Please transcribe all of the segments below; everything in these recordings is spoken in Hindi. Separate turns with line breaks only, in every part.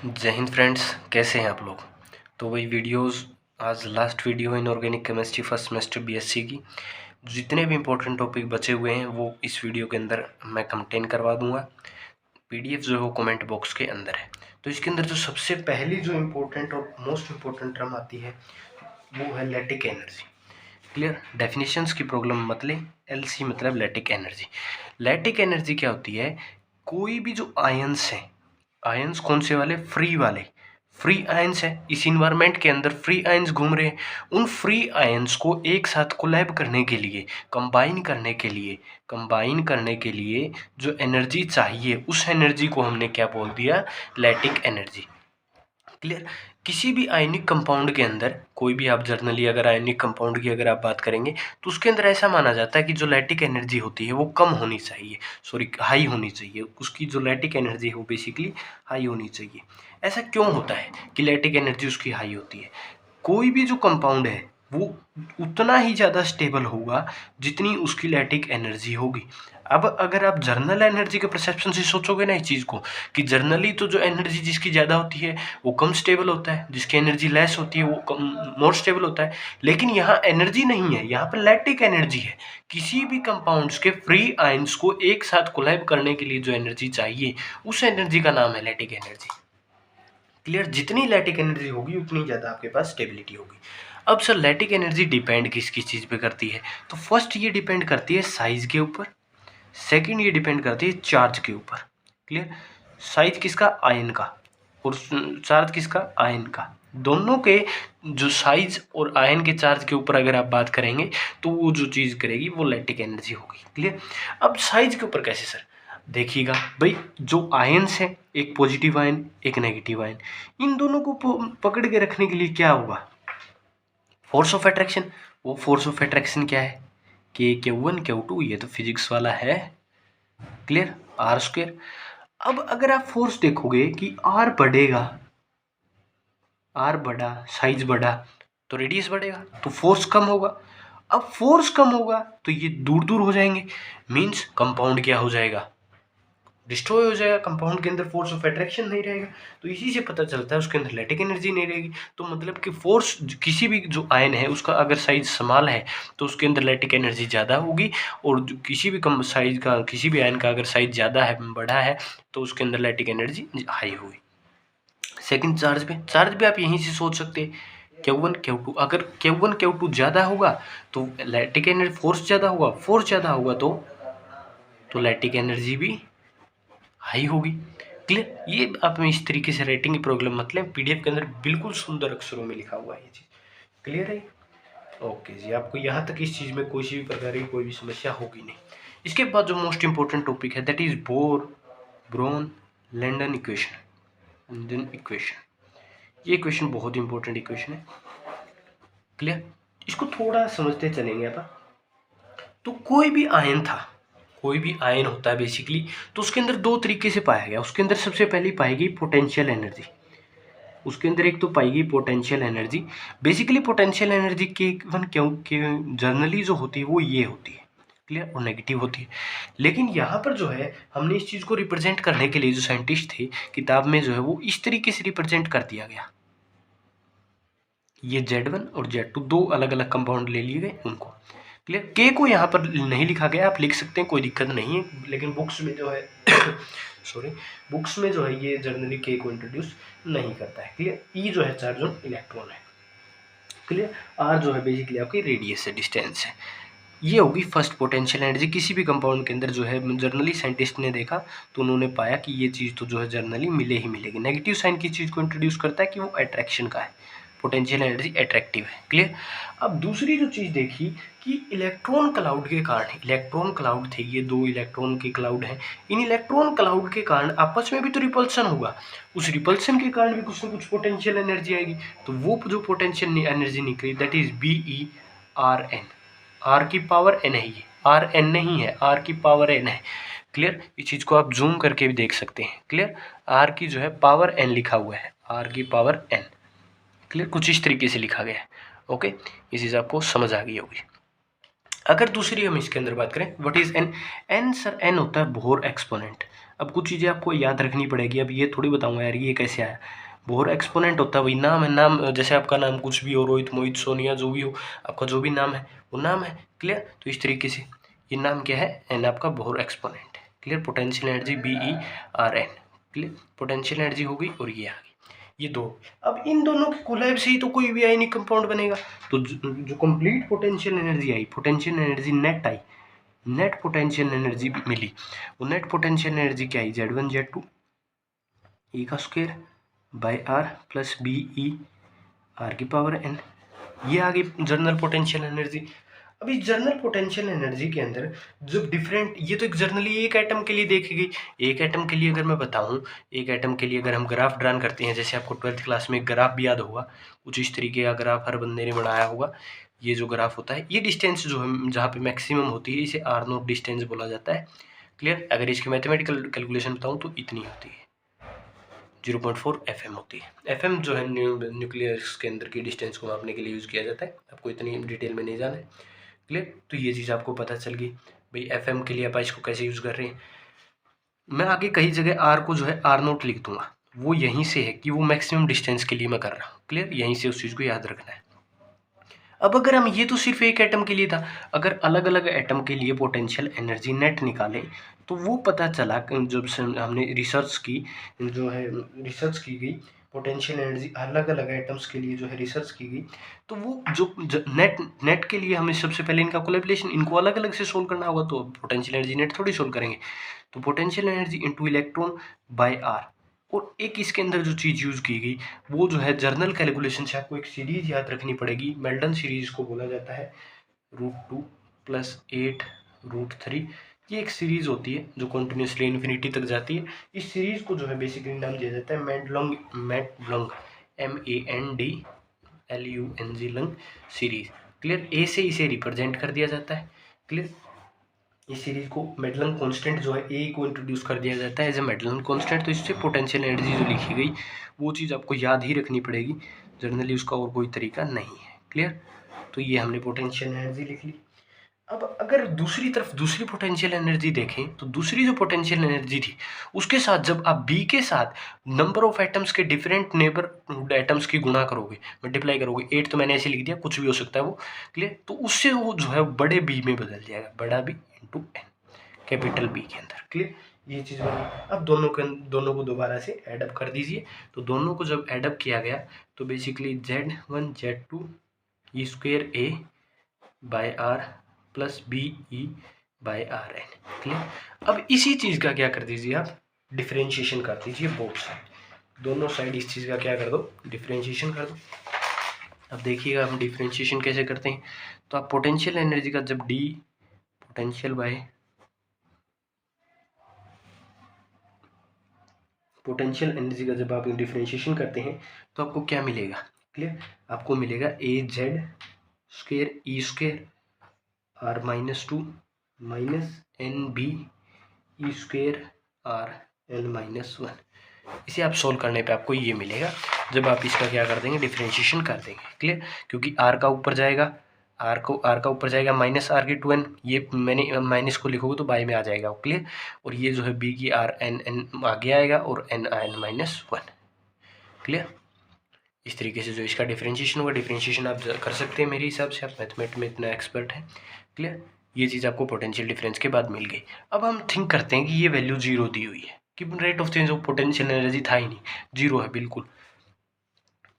जय हिंद फ्रेंड्स, कैसे हैं आप लोग। तो वही वीडियोस, आज लास्ट वीडियो है inorganic chemistry first semester BSc की। जितने भी इंपॉर्टेंट टॉपिक बचे हुए हैं वो इस वीडियो के अंदर मैं कंटेन करवा दूंगा। पीडीएफ जो है वो कमेंट बॉक्स के अंदर है। तो इसके अंदर जो सबसे पहली जो इम्पोर्टेंट और मोस्ट इम्पोर्टेंट टर्म आती है वो है लैटिक एनर्जी। क्लियर। डेफिनेशंस की प्रॉब्लम मतलब एलसी मतलब लैटिक एनर्जी। लैटिक एनर्जी क्या होती है? कोई भी जो आयंस हैं, आयंस कौन से वाले? फ्री वाले। फ्री आयंस है, इस इन्वायरमेंट के अंदर फ्री आयंस घूम रहे हैं। उन फ्री आयंस को एक साथ कोलैब करने के लिए, कंबाइन करने के लिए जो एनर्जी चाहिए उस एनर्जी को हमने क्या बोल दिया? Lattice energy. क्लियर। किसी भी आयनिक कंपाउंड के अंदर, कोई भी आप जर्नली अगर आयनिक कंपाउंड की अगर आप बात करेंगे तो उसके अंदर ऐसा माना जाता है कि जो लैटिक एनर्जी होती है वो कम होनी चाहिए, हाई होनी चाहिए। उसकी जो लैटिक एनर्जी है वो बेसिकली हाई होनी चाहिए। ऐसा क्यों होता है कि लैटिक एनर्जी उसकी हाई होती है? कोई भी जो कंपाउंड है वो उतना ही ज़्यादा स्टेबल होगा जितनी उसकी लैटिक एनर्जी होगी। अब अगर आप जर्नल एनर्जी के परसेप्शन से सोचोगे ना इस चीज़ को, कि जर्नली तो जो एनर्जी जिसकी ज़्यादा होती है वो कम स्टेबल होता है, जिसकी एनर्जी लेस होती है वो कम मोर स्टेबल होता है। लेकिन यहाँ एनर्जी नहीं है, यहाँ पर लैटिक एनर्जी है। किसी भी कंपाउंड्स के फ्री आयंस को एक साथ कोलैब करने के लिए जो एनर्जी चाहिए उस एनर्जी का नाम है लैटिक एनर्जी। क्लियर। जितनी लैटिक एनर्जी होगी उतनी ज़्यादा आपके पास स्टेबिलिटी होगी। अब सर लैटिक एनर्जी डिपेंड किस किस चीज़ पे करती है? तो फर्स्ट ये डिपेंड करती है साइज के ऊपर, सेकंड ये डिपेंड करती है चार्ज के ऊपर। क्लियर। साइज किसका? आयन का। और चार्ज किसका? आयन का। दोनों के जो साइज और आयन के चार्ज के ऊपर अगर आप बात करेंगे तो वो जो चीज़ करेगी वो लैटिक एनर्जी होगी। क्लियर। अब साइज के ऊपर कैसे सर? देखिएगा भाई, जो आयन्स हैं, एक पॉजिटिव आयन एक नेगेटिव आयन, इन दोनों को पकड़ के रखने के लिए क्या होगा? Force of attraction. वो फोर्स ऑफ अट्रैक्शन क्या है? K1 Q2, ये तो फिजिक्स वाला है। क्लियर। R square. अब अगर आप फोर्स देखोगे कि आर बढ़ेगा, आर बढ़ा, साइज बढ़ा तो रेडियस बढ़ेगा, तो फोर्स कम होगा। अब फोर्स कम होगा तो ये दूर दूर हो जाएंगे, मीन्स कंपाउंड क्या हो जाएगा? डिस्ट्रॉय हो जाएगा। कंपाउंड के अंदर फोर्स ऑफ अट्रैक्शन नहीं रहेगा, तो इसी से पता चलता है उसके अंदर लैटिक एनर्जी नहीं रहेगी। तो मतलब कि फोर्स, किसी भी जो आयन है उसका अगर साइज स्मॉल है तो उसके अंदर लैटिक एनर्जी ज़्यादा होगी, और जो किसी भी कम साइज का, किसी भी आयन का अगर साइज ज़्यादा है, बड़ा है, तो उसके अंदर लैटिक एनर्जी हाई होगी। सेकंड चार्ज पे आप यहीं से सोच सकते हैं, Q1 Q2। अगर Q1 Q2 ज़्यादा होगा तो लैटिक एनर्जी, फोर्स ज़्यादा होगा, तो लैटिक एनर्जी भी हाई होगी। क्लियर। ये आप इस तरीके से राइटिंग की प्रॉब्लम मतलब पीडीएफ के अंदर बिल्कुल सुंदर अक्षरों में लिखा हुआ है ये चीज़। क्लियर है? ओके जी, आपको यहाँ तक इस चीज़ में कोई भी प्रकार की कोई भी समस्या होगी नहीं। इसके बाद जो मोस्ट इंपॉर्टेंट टॉपिक है that is Bohr Born Lande equation. ये इक्वेशन बहुत इंपॉर्टेंट इक्वेशन है। क्लियर। इसको थोड़ा समझते चलेंगे आप। तो कोई भी आयन था, कोई भी आयन होता है बेसिकली, तो उसके अंदर दो तरीके से पाया गया। उसके अंदर सबसे पहली पाएगी पोटेंशियल एनर्जी। उसके अंदर एक तो पाएगी potential energy. Basically potential energy K1 क्योंकि जर्नली जो होती है वो ये होती है। क्लियर। और नेगेटिव होती है। लेकिन यहाँ पर जो है हमने इस चीज़ को रिप्रेजेंट करने के लिए जो साइंटिस्ट थे किताब में जो है वो इस तरीके से रिप्रेजेंट कर दिया गया। ये Z1 और Z2 दो अलग अलग कंपाउंड ले लिए गए उनको। क्लियर। के को यहाँ पर नहीं लिखा गया, आप लिख सकते हैं, कोई दिक्कत नहीं है, लेकिन बुक्स में जो है सॉरी, बुक्स में जो है ये जर्नली के को इंट्रोड्यूस नहीं करता है। क्लियर। ई जो है चार्ज ऑन इलेक्ट्रॉन है। क्लियर। आर जो है बेसिकली आपकी रेडियस है, डिस्टेंस है। ये होगी फर्स्ट पोटेंशियल एनर्जी। किसी भी कंपाउंड के अंदर जो है जर्नली साइंटिस्ट ने देखा तो उन्होंने पाया कि ये चीज़ तो जो है जर्नली मिले ही मिलेगी। नेगेटिव साइन की चीज़ को इंट्रोड्यूस करता है कि वो अट्रैक्शन का है, पोटेंशियल एनर्जी अट्रैक्टिव है। क्लियर। अब दूसरी जो चीज़ देखी कि इलेक्ट्रॉन क्लाउड के कारण, इलेक्ट्रॉन क्लाउड थे, ये दो इलेक्ट्रॉन के क्लाउड हैं, इन इलेक्ट्रॉन क्लाउड के कारण आपस में भी तो रिपल्सन होगा, उस रिपल्सन के कारण भी कुछ ना कुछ पोटेंशियल एनर्जी आएगी। तो वो जो पोटेंशियल एनर्जी निकली दैट इज BeRn। आर की पावर एन है, ये Rn नहीं है, आर की पावर एन है। क्लियर। इस चीज़ को आप जूम करके भी देख सकते हैं। क्लियर। आर की जो है पावर एन लिखा हुआ है, आर की पावर एन। क्लियर। कुछ इस तरीके से लिखा गया है। ओके, ये चीज़ आपको समझ आ गई होगी। अगर दूसरी हम इसके अंदर बात करें, what is N? N sir, N होता है बोहर एक्सपोनेंट। अब कुछ चीज़ें आपको याद रखनी पड़ेगी, अब ये थोड़ी बताऊंगा यार ये कैसे आया। बोहर एक्सपोनेंट होता है वही नाम है, नाम जैसे आपका नाम कुछ भी हो, रोहित, मोहित, सोनिया, जो भी हो, आपका जो भी नाम है वो नाम है। क्लियर? तो इस तरीके से ये नाम क्या है? एन आपका बोहर एक्सपोनेंट है। Clear? Potential energy BeRn। Clear? Potential energy हो गई और ये आ गई, ये दो। अब इन दोनों के कोलैब से ही तो कोई भी आयनिक कंपाउंड बनेगा। तो जो कंप्लीट पोटेंशियल एनर्जी आई, पोटेंशियल एनर्जी नेट आई, नेट पोटेंशियल एनर्जी मिली, वो नेट पोटेंशियल एनर्जी क्या आई? Z1 Z2 E का square bye R plus BeR की पावर n। ये आ गई जर्नल पोटेंशियल एनर्जी। अभी जर्नल पोटेंशियल एनर्जी के अंदर जब डिफरेंट, ये तो एक जर्नली एक एटम के लिए देखी गई। एक एटम के लिए अगर मैं बताऊं, एक एटम के लिए अगर हम ग्राफ ड्रान करते हैं, जैसे आपको 12th क्लास में एक ग्राफ भी याद होगा, कुछ इस तरीके का ग्राफ हर बंदे ने बनाया होगा। ये जो ग्राफ होता है, ये डिस्टेंस जो है जहाँ पे मैक्सिमम होती है, इसे R0 डिस्टेंस बोला जाता है। क्लियर? अगर इसकी मैथमेटिकल कैलकुलेशन बताऊँ तो इतनी होती है, 0.4 FM होती है। FM जो है न्यूक्लियस के अंदर की डिस्टेंस को मापने के लिए यूज़ किया जाता है। आपको इतनी डिटेल में नहीं जाना है। क्लियर? तो ये चीज़ आपको पता चल गई भाई FM के लिए आप इसको कैसे यूज़ कर रहे हैं। मैं आगे कई जगह R को जो है R0 लिख दूंगा, वो यहीं से है कि वो मैक्सिमम डिस्टेंस के लिए मैं कर रहा हूँ। क्लियर? यहीं से उस चीज़ को याद रखना है। अब अगर हम, ये तो सिर्फ एक एटम के लिए था, अगर अलग अलग एटम के लिए पोटेंशियल एनर्जी नेट निकालें तो वो पता चला जब से हमने रिसर्च की, जो है रिसर्च की गई पोटेंशियल एनर्जी अलग अलग एटम्स के लिए जो है रिसर्च की गई, तो वो जो नेट के लिए हमें सबसे पहले इनका कोलैबोरेशन, इनको अलग अलग से सोल्व करना होगा, तो पोटेंशियल एनर्जी नेट थोड़ी सोल्व करेंगे। तो potential energy into electron by R। और एक इसके अंदर जो चीज़ यूज़ की गई वो जो है जर्नल कैलकुलेशन से आपको एक सीरीज याद रखनी पड़ेगी, मेल्टन सीरीज को बोला जाता है, √2 + 8 √3। ये एक सीरीज होती है जो कंटिन्यूसली इन्फिनिटी तक जाती है। इस सीरीज को जो है बेसिकली नाम दिया जाता है मैडलोंग MENDLUNG सीरीज। क्लियर? ए से इसे रिप्रेजेंट कर दिया जाता है। क्लियर? इस सीरीज को मेडलन कांस्टेंट जो है ए को इंट्रोड्यूस कर दिया जाता है एज ए मेडलन कांस्टेंट। तो इससे पोटेंशियल एनर्जी जो लिखी गई वो चीज़ आपको याद ही रखनी पड़ेगी, जनरली उसका और कोई तरीका नहीं है। क्लियर? तो ये हमने पोटेंशियल एनर्जी लिख ली। अब अगर दूसरी तरफ दूसरी पोटेंशियल एनर्जी देखें तो दूसरी जो पोटेंशियल एनर्जी थी उसके साथ जब आप बी के साथ नंबर ऑफ एटम्स के डिफरेंट नेबरहुड एटम्स की गुणा करोगे, मल्टीप्लाई करोगे, 8 तो मैंने ऐसे लिख दिया, कुछ भी हो सकता है वो। क्लियर? तो उससे वो जो है बड़े बी में बदल जाएगा, बड़ा B into N, capital B के अंदर। क्लियर? ये चीज़ बनी। अब दोनों को दोबारा से एडअप कर दीजिए। तो दोनों को जब एडअप किया गया तो basically Z1 Z2 E² A by R plus BeRn। Clear? अब इसी चीज़ का क्या कर दीजिए आप, डिफ्रेंशिएशन कर दीजिए बोथ साइड, दोनों साइड इस चीज़ का क्या कर दो, डिफ्रेंशिएशन कर दो। अब देखिएगा हम डिफ्रेंशिएशन कैसे करते हैं। तो आप पोटेंशियल एनर्जी का जब D potential bye potential energy का जब आप डिफ्रेंशिएशन करते हैं तो आपको क्या मिलेगा? क्लियर? आपको मिलेगा AZ² E² R-2 minus NB E²RN-1। इसे आप सोल्व करने पे आपको ये मिलेगा जब आप इसका क्या कर देंगे, डिफ्रेंशिएशन कर देंगे। क्लियर? क्योंकि R का ऊपर जाएगा, R का ऊपर जाएगा -R/2n, ये मैंने माइनस को लिखोगे तो बाय में आ जाएगा। क्लियर? और ये जो है B की RN आगे आएगा और NN-1। क्लियर? इस तरीके से जो इसका डिफ्रेंशिएशन होगा, डिफ्रेंशिएशन आप कर सकते हैं मेरे हिसाब से, आप मैथमेटिक्स में इतना एक्सपर्ट हैं। क्लियर? ये चीज़ आपको पोटेंशियल डिफरेंस के बाद मिल गई। अब हम थिंक करते हैं कि ये वैल्यू 0 दी हुई है, कि rate of change of potential energy था ही नहीं, 0 है बिल्कुल।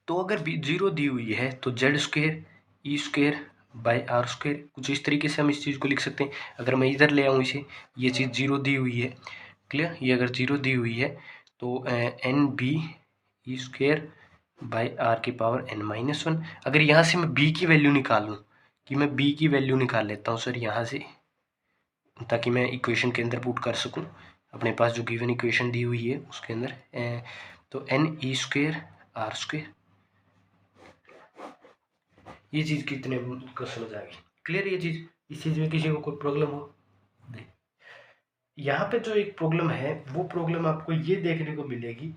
तो अगर 0 दी हुई है तो Z² E² बाय R², कुछ इस तरीके से हम इस चीज़ को लिख सकते हैं। अगर मैं इधर ले आऊँ इसे, ये चीज़ 0 दी हुई है। क्लियर? ये अगर 0 दी हुई है तो NB E² बाय R की पावर N-1। अगर यहाँ से मैं B की वैल्यू निकाल लूँ, कि मैं B की वैल्यू निकाल लेता हूँ सर यहाँ से, ताकि मैं इक्वेशन के अंदर पुट कर सकूँ अपने पास जो गिवन इक्वेशन दी हुई है उसके अंदर। तो NE² R², ये चीज़ कितने को समझ आ गई? क्लियर? ये चीज़, इस चीज़ में किसी को कोई प्रॉब्लम हो? यहाँ पे जो एक प्रॉब्लम है वो प्रॉब्लम आपको ये देखने को मिलेगी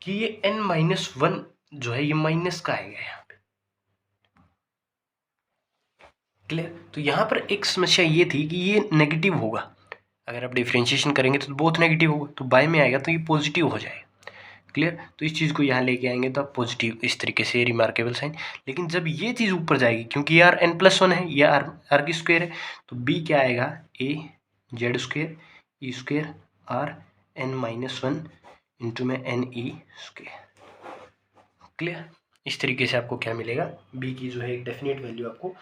कि ये N-1 जो है ये माइनस का आएगा यहाँ पे। क्लियर। तो यहाँ पर एक समस्या ये थी कि ये नेगेटिव होगा, अगर आप डिफ्रेंशिएशन करेंगे तो बोथ नेगेटिव होगा, तो बाय में आएगा तो ये पॉजिटिव हो जाएगा। क्लियर। तो इस चीज़ को यहाँ लेके आएंगे तो आप पॉजिटिव इस तरीके से रिमार्केबल साइन। लेकिन जब ये चीज़ ऊपर जाएगी, क्योंकि ये आर n+1 है, ये आर की स्क्वायर है, तो बी क्या आएगा, A Z square E square R n-1 into में एन ई स्क्वायर। क्लियर। इस तरीके से आपको क्या मिलेगा, बी की जो है एक डेफिनेट वैल्यू आपको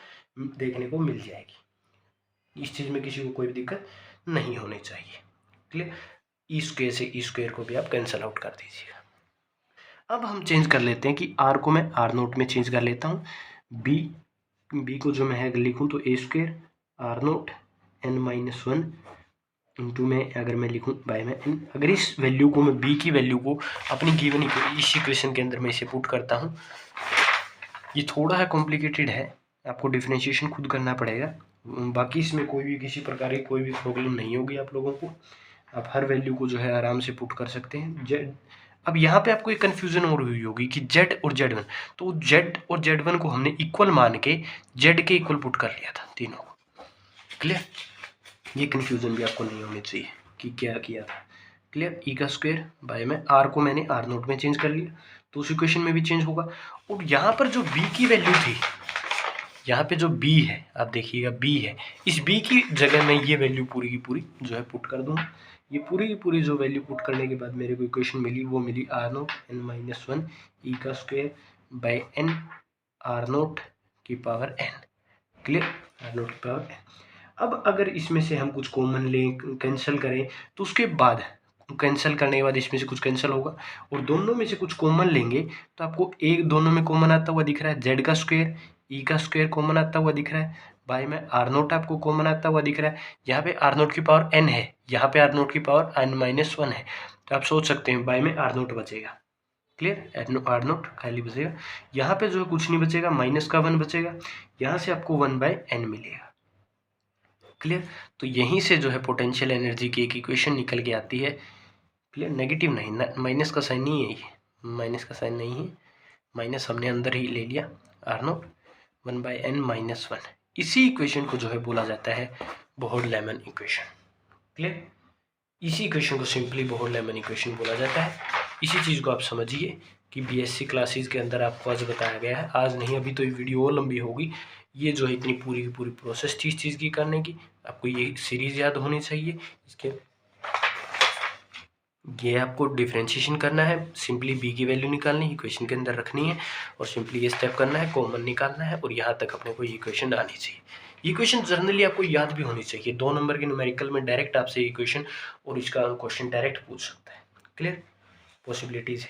देखने को मिल जाएगी। इस चीज़ में किसी को कोई भी दिक्कत नहीं होनी चाहिए। क्लियर। ई स्क्वायर से ई स्क्वायर को भी आप कैंसिल आउट कर दीजिएगा। अब हम चेंज कर लेते हैं कि आर को मैं आर नोट में चेंज कर लेता हूँ। बी को जो मैं है लिखूँ तो A square R naught n-1 into में अगर मैं लिखूँ बाय में n। अगर इस वैल्यू को मैं बी की वैल्यू को अपनी गिवन इस इक्वेशन के अंदर मैं इसे पुट करता हूँ, ये थोड़ा है कॉम्प्लिकेटेड है, आपको डिफरेंशिएशन खुद करना पड़ेगा। बाकी इसमें कोई भी किसी प्रकार की कोई भी प्रॉब्लम नहीं होगी आप लोगों को, आप हर वैल्यू को जो है आराम से पुट कर सकते हैं। जेड, अब यहाँ पे आपको एक कन्फ्यूज़न और हुई होगी कि जेड और जेड वन, तो जेड और जेड वन को हमने इक्वल मान के जेड के इक्वल पुट कर लिया था तीनों को। क्लियर। ये कन्फ्यूज़न भी आपको नहीं होनी चाहिए कि क्या किया था। क्लियर। ई का स्क्वायर बाय में आर को मैंने आर नोट में चेंज कर लिया, तो उस इक्वेशन में भी चेंज होगा। और यहाँ पर जो बी की वैल्यू थी, यहाँ पे जो बी है आप देखिएगा बी है, इस बी की जगह मैं ये वैल्यू पूरी की पूरी जो है पुट कर दूँ। ये पूरी की पूरी जो वैल्यू पुट करने के बाद मेरे को इक्वेशन मिली, वो मिली आर नोट n-1 ई का square by n R naught की power n। Clear. R naught की पावर n। अब अगर इसमें से हम कुछ कॉमन लें, कैंसिल करें, तो उसके बाद कैंसिल करने के बाद इसमें से कुछ कैंसिल होगा और दोनों में से कुछ कॉमन लेंगे तो आपको एक दोनों में कॉमन आता हुआ दिख रहा है, जेड का स्क्वायर ई का स्क्वायर कॉमन आता हुआ दिख रहा है, बाय में आर नोट आपको कॉमन आता हुआ दिख रहा है। यहाँ पे आर नोट की पावर n है, यहाँ पे आर नोट की पावर n-1 है, तो आप सोच सकते हैं बाय में आर नोट बचेगा। क्लियर। आर नोट खाली बचेगा, यहाँ पे जो है कुछ नहीं बचेगा, माइनस का 1 बचेगा, यहाँ से आपको 1/n मिलेगा। क्लियर। तो यहीं से जो है पोटेंशियल एनर्जी की एक इक्वेशन निकल के आती है। क्लियर। नेगेटिव नहीं, माइनस का साइन नहीं है, ये माइनस का साइन नहीं है, माइनस हमने अंदर ही ले लिया, आर नोट 1/n-1। इसी इक्वेशन को जो है बोला जाता है बोहर-लेमन इक्वेशन। क्लियर। इसी इक्वेशन को सिंपली बोहर-लेमन इक्वेशन बोला जाता है। इसी चीज़ को आप समझिए कि बीएससी क्लासेस के अंदर आपको आज बताया गया है, आज नहीं अभी तो ये वीडियो और लंबी होगी। ये जो है इतनी पूरी की पूरी प्रोसेस थी इस चीज़ की करने की, आपको ये सीरीज़ याद होनी चाहिए। इसके ये आपको डिफ्रेंशिएशन करना है, सिंपली बी की वैल्यू निकालनी है, इक्वेशन के अंदर रखनी है और सिंपली ये स्टेप करना है, कॉमन निकालना है और यहाँ तक अपने को ये इक्वेशन आनी चाहिए। ये इक्वेशन जनरली आपको याद भी होनी चाहिए, 2 नंबर के न्यूमेरिकल में डायरेक्ट आपसे इक्वेशन और इसका क्वेश्चन डायरेक्ट पूछ सकता है। क्लियर। पॉसिबिलिटीज़ है।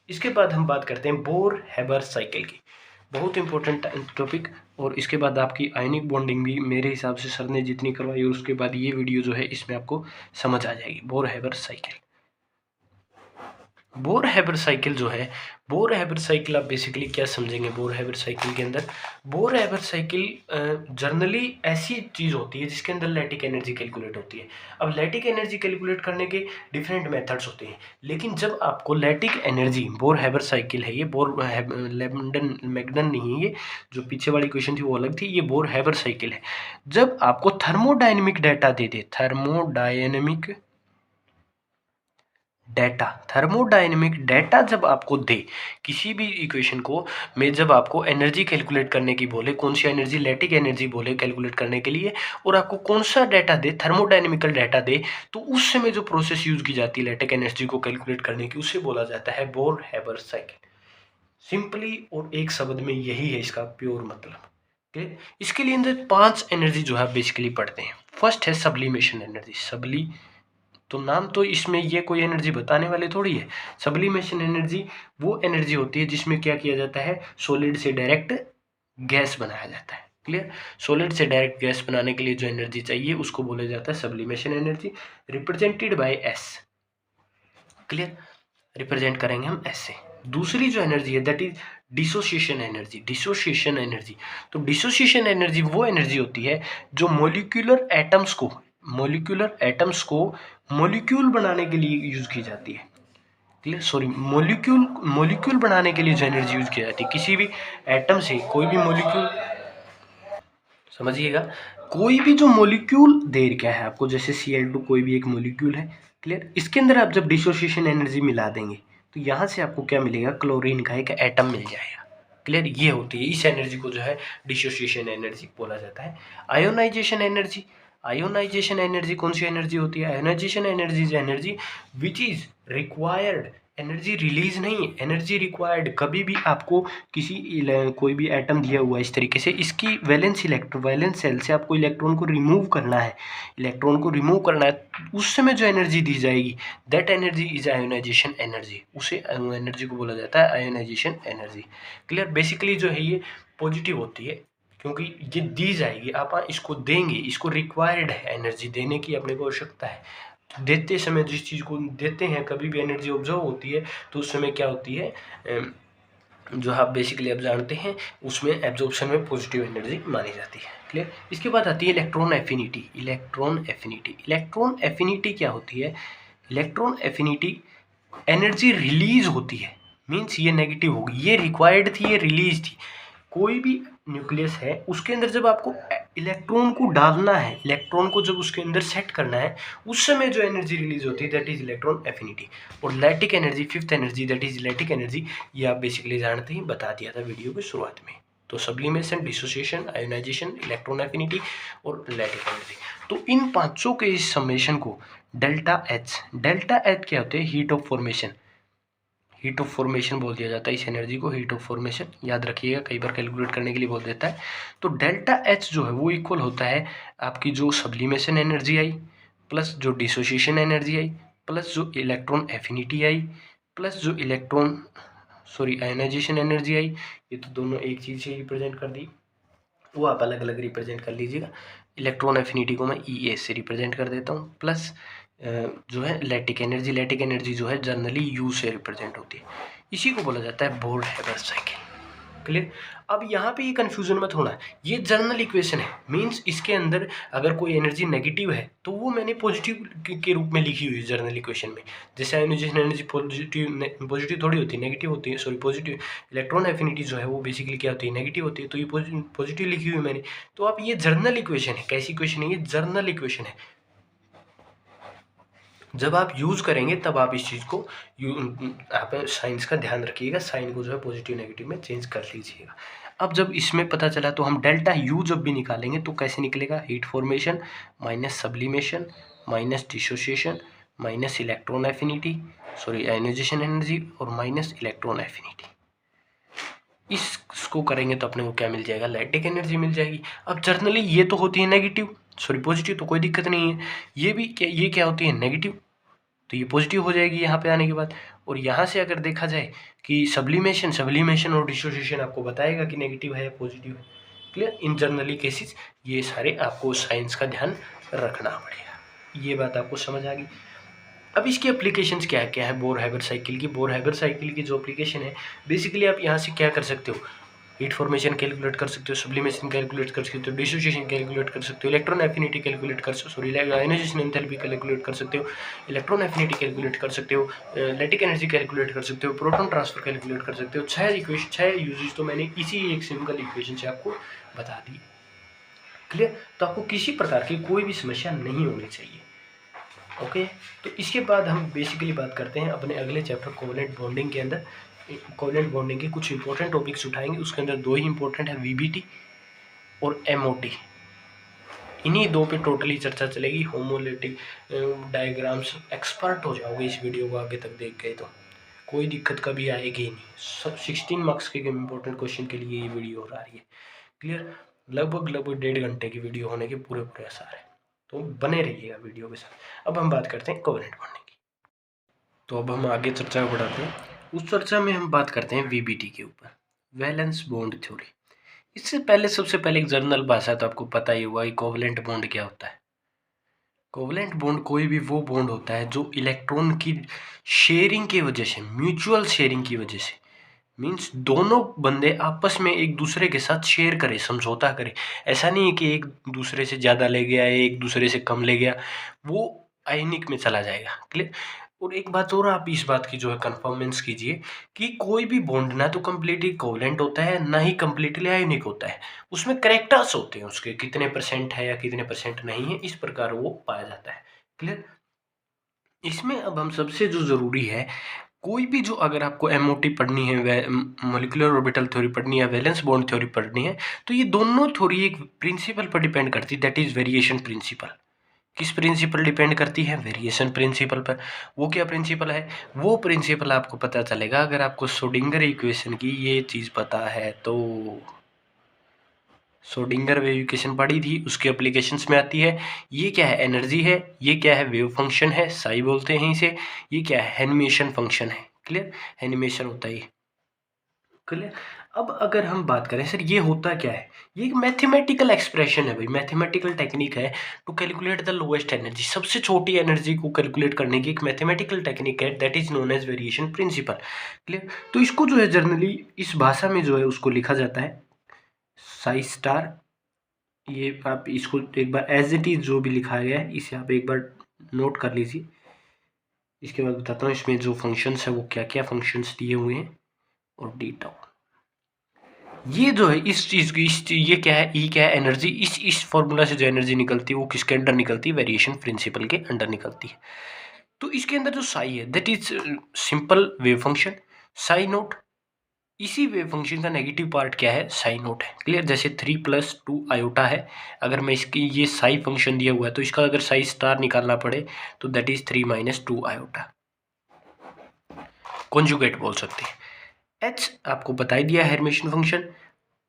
इसके बाद हम बात करते हैं बोर हैबर साइकिल की, बहुत इंपॉर्टेंट टॉपिक। और इसके बाद आपकी आयनिक बॉन्डिंग भी मेरे हिसाब से सर ने जितनी करवाई और उसके बाद ये वीडियो जो है इसमें आपको समझ आ जाएगी। Bore Haber cycle, bore Haber cycle जो है, बोर हैबर साइकिल आप बेसिकली क्या समझेंगे बोर हैबर साइकिल के अंदर। बोर हैबर साइकिल जनरली ऐसी चीज़ होती है जिसके अंदर लैटिक एनर्जी कैलकुलेट होती है। अब लैटिक एनर्जी कैलकुलेट करने के डिफरेंट मेथड्स होते हैं, लेकिन जब आपको lattice energy, bore Haber cycle है ये, बोर लैमडन मैगडन नहीं है, ये जो पीछे वाली क्वेश्चन थी वो अलग थी, ये बोर हैबर साइकिल है। जब आपको थर्मोडायनेमिक डाटा दे दे, थर्मोडायनेमिक डाटा जब आपको दे किसी भी इक्वेशन को में, जब आपको एनर्जी कैलकुलेट करने की बोले, कौन सी एनर्जी, लैटिक एनर्जी बोले कैलकुलेट करने के लिए, और आपको कौन सा डाटा दे, थर्मोडायनेमिकल डाटा दे, तो उस समय जो प्रोसेस यूज की जाती है लैटिक एनर्जी को कैलकुलेट करने की, उसे बोला जाता है बोर हैबर साइकिल। सिंपली और एक शब्द में यही है इसका प्योर मतलब। ठीक। इसके लिए अंदर 5 एनर्जी जो है बेसिकली पढ़ते हैं। फर्स्ट है सब्लिमेशन एनर्जी। तो नाम तो इसमें ये कोई एनर्जी बताने वाले थोड़ी है। सब्लिमेशन एनर्जी वो एनर्जी होती है जिसमें क्या किया जाता है, सॉलिड से डायरेक्ट गैस बनाया जाता है। क्लियर। सॉलिड से डायरेक्ट गैस बनाने के लिए जो एनर्जी चाहिए उसको बोला जाता है sublimation energy, represented by S. Clear. Represent करेंगे हम एस से। दूसरी जो एनर्जी है दैट इज डिसोसिएशन एनर्जी। तो डिसोसिएशन एनर्जी वो एनर्जी होती है जो मोलिकुलर एटम्स को मोलिक्यूल बनाने के लिए यूज की जाती है। क्लियर। सॉरी, मोलिक्यूल बनाने के लिए जो एनर्जी यूज की जाती है, किसी भी एटम से कोई भी मोलिक्यूल, समझिएगा, कोई भी जो मॉलिक्यूल दे रखा है आपको, जैसे Cl2 कोई भी एक मॉलिक्यूल है, क्लियर, इसके अंदर आप जब डिसोसिएशन एनर्जी मिला देंगे तो यहाँ से आपको क्या मिलेगा, क्लोरीन का एक एटम मिल जाएगा। क्लियर, ये होती है, इस एनर्जी को जो है डिसोसिएशन एनर्जी बोला जाता है। आयोनाइजेशन एनर्जी, आयोनाइजेशन एनर्जी कौन सी एनर्जी होती है, ionisation energy is energy which is required, energy release नहीं है, एनर्जी रिक्वायर्ड। कभी भी आपको किसी कोई भी एटम दिया हुआ है इस तरीके से, इसकी वैलेंस सेल से आपको इलेक्ट्रॉन को रिमूव करना है, इलेक्ट्रॉन को रिमूव करना है, उस समय जो एनर्जी दी जाएगी that energy is ionisation energy, उसे एनर्जी को बोला जाता है आयोनाइजेशन एनर्जी। क्लियर, बेसिकली जो है ये पॉजिटिव होती है क्योंकि ये दी जाएगी, आप इसको देंगे, इसको रिक्वायर्ड है, एनर्जी देने की अपने को आवश्यकता है। देते समय जिस चीज़ को देते हैं, कभी भी एनर्जी ऑब्जर्व होती है तो उस समय क्या होती है, जो आप बेसिकली अब जानते हैं उसमें एब्जॉर्प्शन में पॉजिटिव एनर्जी मानी जाती है। क्लियर, इसके बाद आती है electron affinity. Electron affinity, electron affinity क्या होती है, इलेक्ट्रॉन एफिनिटी एनर्जी रिलीज होती है, मीन्स ये नेगेटिव होगी, ये रिक्वायर्ड थी, ये रिलीज थी। कोई भी न्यूक्लियस है उसके अंदर जब आपको इलेक्ट्रॉन को डालना है, इलेक्ट्रॉन को जब उसके अंदर सेट करना है, उस समय जो एनर्जी रिलीज होती है दैट इज इलेक्ट्रॉन एफिनिटी। और lattice energy, fifth energy that is lattice energy, ये आप बेसिकली जानते ही, बता दिया था वीडियो की शुरुआत में। तो sublimation, dissociation, ionisation, electron affinity और लैटिक एनर्जी, तो इन पांचों के इस समेशन को डेल्टा एच, डेल्टा एच क्या होते हैं, heat of formation, heat of formation बोल दिया जाता है इस एनर्जी को, हीट ऑफ फॉर्मेशन याद रखिएगा, कई बार कैलकुलेट करने के लिए बोल देता है। तो डेल्टा एच जो है वो इक्वल होता है आपकी जो सब्लिमेशन एनर्जी आई प्लस जो डिसोसिएशन एनर्जी आई प्लस जो इलेक्ट्रॉन एफिनिटी आई प्लस जो आयोनाइजेशन एनर्जी आई, ये तो दोनों एक चीज़ से रिप्रेजेंट कर दी, वो आप अलग अलग रिप्रेजेंट कर लीजिएगा। इलेक्ट्रॉन एफिनिटी को मैं ई ए से रिप्रेजेंट कर देता हूँ, प्लस जो है लैटिक एनर्जी, लैटिक एनर्जी जो है जनरली यू से रिप्रेजेंट होती है, इसी को बोला जाता है बोर-हैबर साइकिल। क्लियर, अब यहाँ पे ये कन्फ्यूजन मत होना, ये जर्नल इक्वेशन है, मीन्स इसके अंदर अगर कोई एनर्जी नेगेटिव है तो वो मैंने पॉजिटिव के रूप में लिखी हुई है जर्नल इक्वेशन में। जैसे आयोनाइजेशन एनर्जी पॉजिटिव थोड़ी होती है, नेगेटिव होती है, सॉरी पॉजिटिव। इलेक्ट्रॉन एफिनिटी जो है वो बेसिकली क्या होती है, नेगेटिव होती है, तो ये पॉजिटिव लिखी हुई है मैंने। तो आप ये जर्नल इक्वेशन है, कैसी इक्वेशन है, ये जर्नल इक्वेशन है, जब आप यूज़ करेंगे तब आप इस चीज़ को आप साइंस का ध्यान रखिएगा, साइन को जो है पॉजिटिव नेगेटिव में चेंज कर लीजिएगा। अब जब इसमें पता चला तो हम डेल्टा यू जब भी निकालेंगे तो कैसे निकलेगा, heat formation minus sublimation minus dissociation minus electron affinity, sorry ionisation energy और माइनस इलेक्ट्रॉन एफिनिटी। इसको करेंगे तो अपने को क्या मिल जाएगा, लैटिक एनर्जी मिल जाएगी। अब जर्नली ये तो होती है नेगेटिव, सॉरी पॉजिटिव, तो कोई दिक्कत नहीं है। ये क्या होती है, नेगेटिव, तो ये पॉजिटिव हो जाएगी यहाँ पे आने के बाद। और यहाँ से अगर देखा जाए कि सब्लिमेशन और डिसोसिएशन आपको बताएगा कि नेगेटिव है या पॉजिटिव है। क्लियर, इन जनरली केसेस ये सारे आपको साइंस का ध्यान रखना पड़ेगा। ये बात आपको समझ आ गई। अब इसकी एप्लीकेशंस क्या क्या है बोर-हैबर साइकिल की, बोर-हैबर साइकिल की जो एप्लीकेशन है बेसिकली आप यहाँ से क्या कर सकते हो, हीट फॉर्मेशन कैलकुलेट कर सकते हो, सब्लिमेशन कैलकुलेट कर सकते हो, डिसोसिएशन कैलकुलेट कर सकते हो, इलेक्ट्रॉन एफिनिटी कैलकुलेट कर सकते हो, सॉरी आयोनाइजेशन एंथैल्पी कैलकुलेट कर सकते हो, इलेक्ट्रॉन एफिनिटी कैलकुलेट कर सकते हो, लैटिक एनर्जी कैलकुलेट कर सकते हो, प्रोटॉन ट्रांसफर कैलकुलेट कर सकते हो। 6 यूजेज तो मैंने इसी एक सिंपल इक्वेशन से आपको बता दी। क्लियर, तो आपको किसी प्रकार की कोई भी समस्या नहीं होनी चाहिए। ओके, तो इसके बाद हम बेसिकली बात करते हैं अपने अगले चैप्टर कोवेलेंट बॉन्डिंग के अंदर। कोवेलेंट बॉन्डिंग के कुछ इंपॉर्टेंट टॉपिक्स उठाएंगे, उसके अंदर दो ही इंपॉर्टेंट है, वीबीटी और एमओटी। इन्हीं दो पे टोटली चर्चा चलेगी। होमोलिटिक डायग्राम्स एक्सपर्ट हो जाओगे इस वीडियो को आगे तक देख गए तो, कोई दिक्कत कभी आएगी ही नहीं। सब 16 मार्क्स के इंपॉर्टेंट क्वेश्चन के लिए ये वीडियो हो रही है। क्लियर, लगभग 1.5 घंटे की वीडियो होने के पूरे आसार है, तो बने रहिएगा वीडियो के साथ। अब हम बात करते हैं कोवेलेंट बॉन्डिंग की। तो अब हम आगे चर्चा बढ़ाते हैं। उस चर्चा में हम बात करते हैं वीबीटी के ऊपर, वैलेंस बॉन्ड थ्योरी। इससे पहले सबसे पहले एक जर्नल भाषा तो आपको पता ही हुआ कि कोवेलेंट बॉन्ड क्या होता है। कोवेलेंट बॉन्ड कोई भी वो बॉन्ड होता है जो इलेक्ट्रॉन की शेयरिंग की वजह से, म्यूचुअल शेयरिंग की वजह से, मीन्स दोनों बंदे आपस में एक दूसरे के साथ शेयर करें, समझौता करें। ऐसा नहीं है कि एक दूसरे से ज़्यादा ले गया, एक दूसरे से कम ले गया, वो आयनिक में चला जाएगा। क्लियर, और एक बात और आप इस बात की जो है कन्फर्मेंस कीजिए कि कोई भी बॉन्ड ना तो कम्प्लीटली कोवलेंट होता है, ना ही कम्प्लीटली आयोनिक होता है। उसमें करैक्टर्स होते हैं उसके, कितने परसेंट है या कितने परसेंट नहीं है, इस प्रकार वो पाया जाता है। क्लियर? इसमें अब हम सबसे जो ज़रूरी है, कोई भी जो अगर आपको एमओटी पढ़नी है, मॉलिक्यूलर ऑर्बिटल थ्योरी पढ़नी है, वैलेंस बॉन्ड थ्योरी पढ़नी है, तो ये दोनों थ्योरी एक प्रिंसिपल पर डिपेंड करती है, दैट इज़ वेरिएशन प्रिंसिपल। किस प्रिंसिपल डिपेंड करती है? वेरिएशन प्रिंसिपल पर। वो क्या प्रिंसिपल है? वो प्रिंसिपल आपको पता चलेगा अगर आपको श्रोडिंगर इक्वेशन की ये चीज़ पता है तो। श्रोडिंगर वेव इक्वेशन पढ़ी थी, उसके एप्लीकेशंस में आती है। ये क्या है? एनर्जी है। ये क्या है? वेव फंक्शन है, साई बोलते हैं इसे। ये क्या है? एनिमेशन फंक्शन है। क्लियर? एनिमेशन होता है ये। क्लियर? अब अगर हम बात करें सर ये होता क्या है, ये एक मैथमेटिकल एक्सप्रेशन है भाई, मैथमेटिकल टेक्निक है to calculate the lowest energy. सबसे छोटी एनर्जी को कैलकुलेट करने की एक मैथमेटिकल टेक्निक है, that is known as variation principle. Clear? तो इसको जो है जनरली इस भाषा में जो है उसको लिखा जाता है साई स्टार। ये आप इसको एक बार एज इट इज जो भी लिखा गया है इसे आप एक बार नोट कर लीजिए। इसके बाद बताता हूँ इसमें जो फंक्शंस है वो क्या क्या फंक्शंस दिए हुए हैं और डेटा। ये जो है इस चीज़ की ये क्या है, ई क्या है? एनर्जी। इस फॉर्मूला से जो एनर्जी निकलती है वो किसके अंडर निकलती है? वेरिएशन प्रिंसिपल के अंडर निकलती है। तो इसके अंदर जो साई है that is simple wave function psi note. इसी वेव फंक्शन का नेगेटिव पार्ट क्या है? साई नोट है। क्लियर? जैसे 3+2 आयोटा है, अगर मैं इसकी ये साई फंक्शन दिया हुआ है तो इसका अगर साई स्टार निकालना पड़े तो दैट इज 3 - 2 आयोटा। कॉन्जुगेट बोल सकते हैं। एच आपको बता ही दिया है, हेर्मिशियन फंक्शन।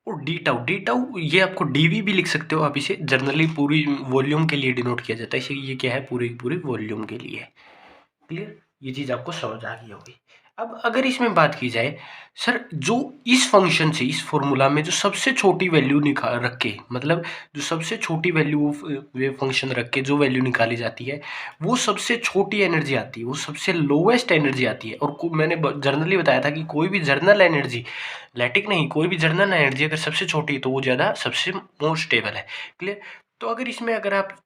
और डी टाउ ये आपको डीवी भी लिख सकते हो आप, इसे जनरली पूरी वॉल्यूम के लिए डिनोट किया जाता है, इसे ये क्या है? पूरी पूरी वॉल्यूम के लिए है। क्लियर? ये चीज़ आपको समझ आ गई होगी। अब अगर इसमें बात की जाए सर, जो इस फंक्शन से इस फॉर्मूला में जो सबसे छोटी वैल्यू निकाल रख के, मतलब जो सबसे छोटी वैल्यू वेव फंक्शन रख के जो वैल्यू निकाली जाती है वो सबसे छोटी एनर्जी आती है, वो सबसे लोवेस्ट एनर्जी आती है। और मैंने जर्नली बताया था कि कोई भी जर्नल एनर्जी, लैटिक नहीं, कोई भी जर्नल एनर्जी अगर सबसे छोटी है तो वो ज़्यादा सबसे मोर स्टेबल है। क्लियर? तो अगर इसमें अगर आप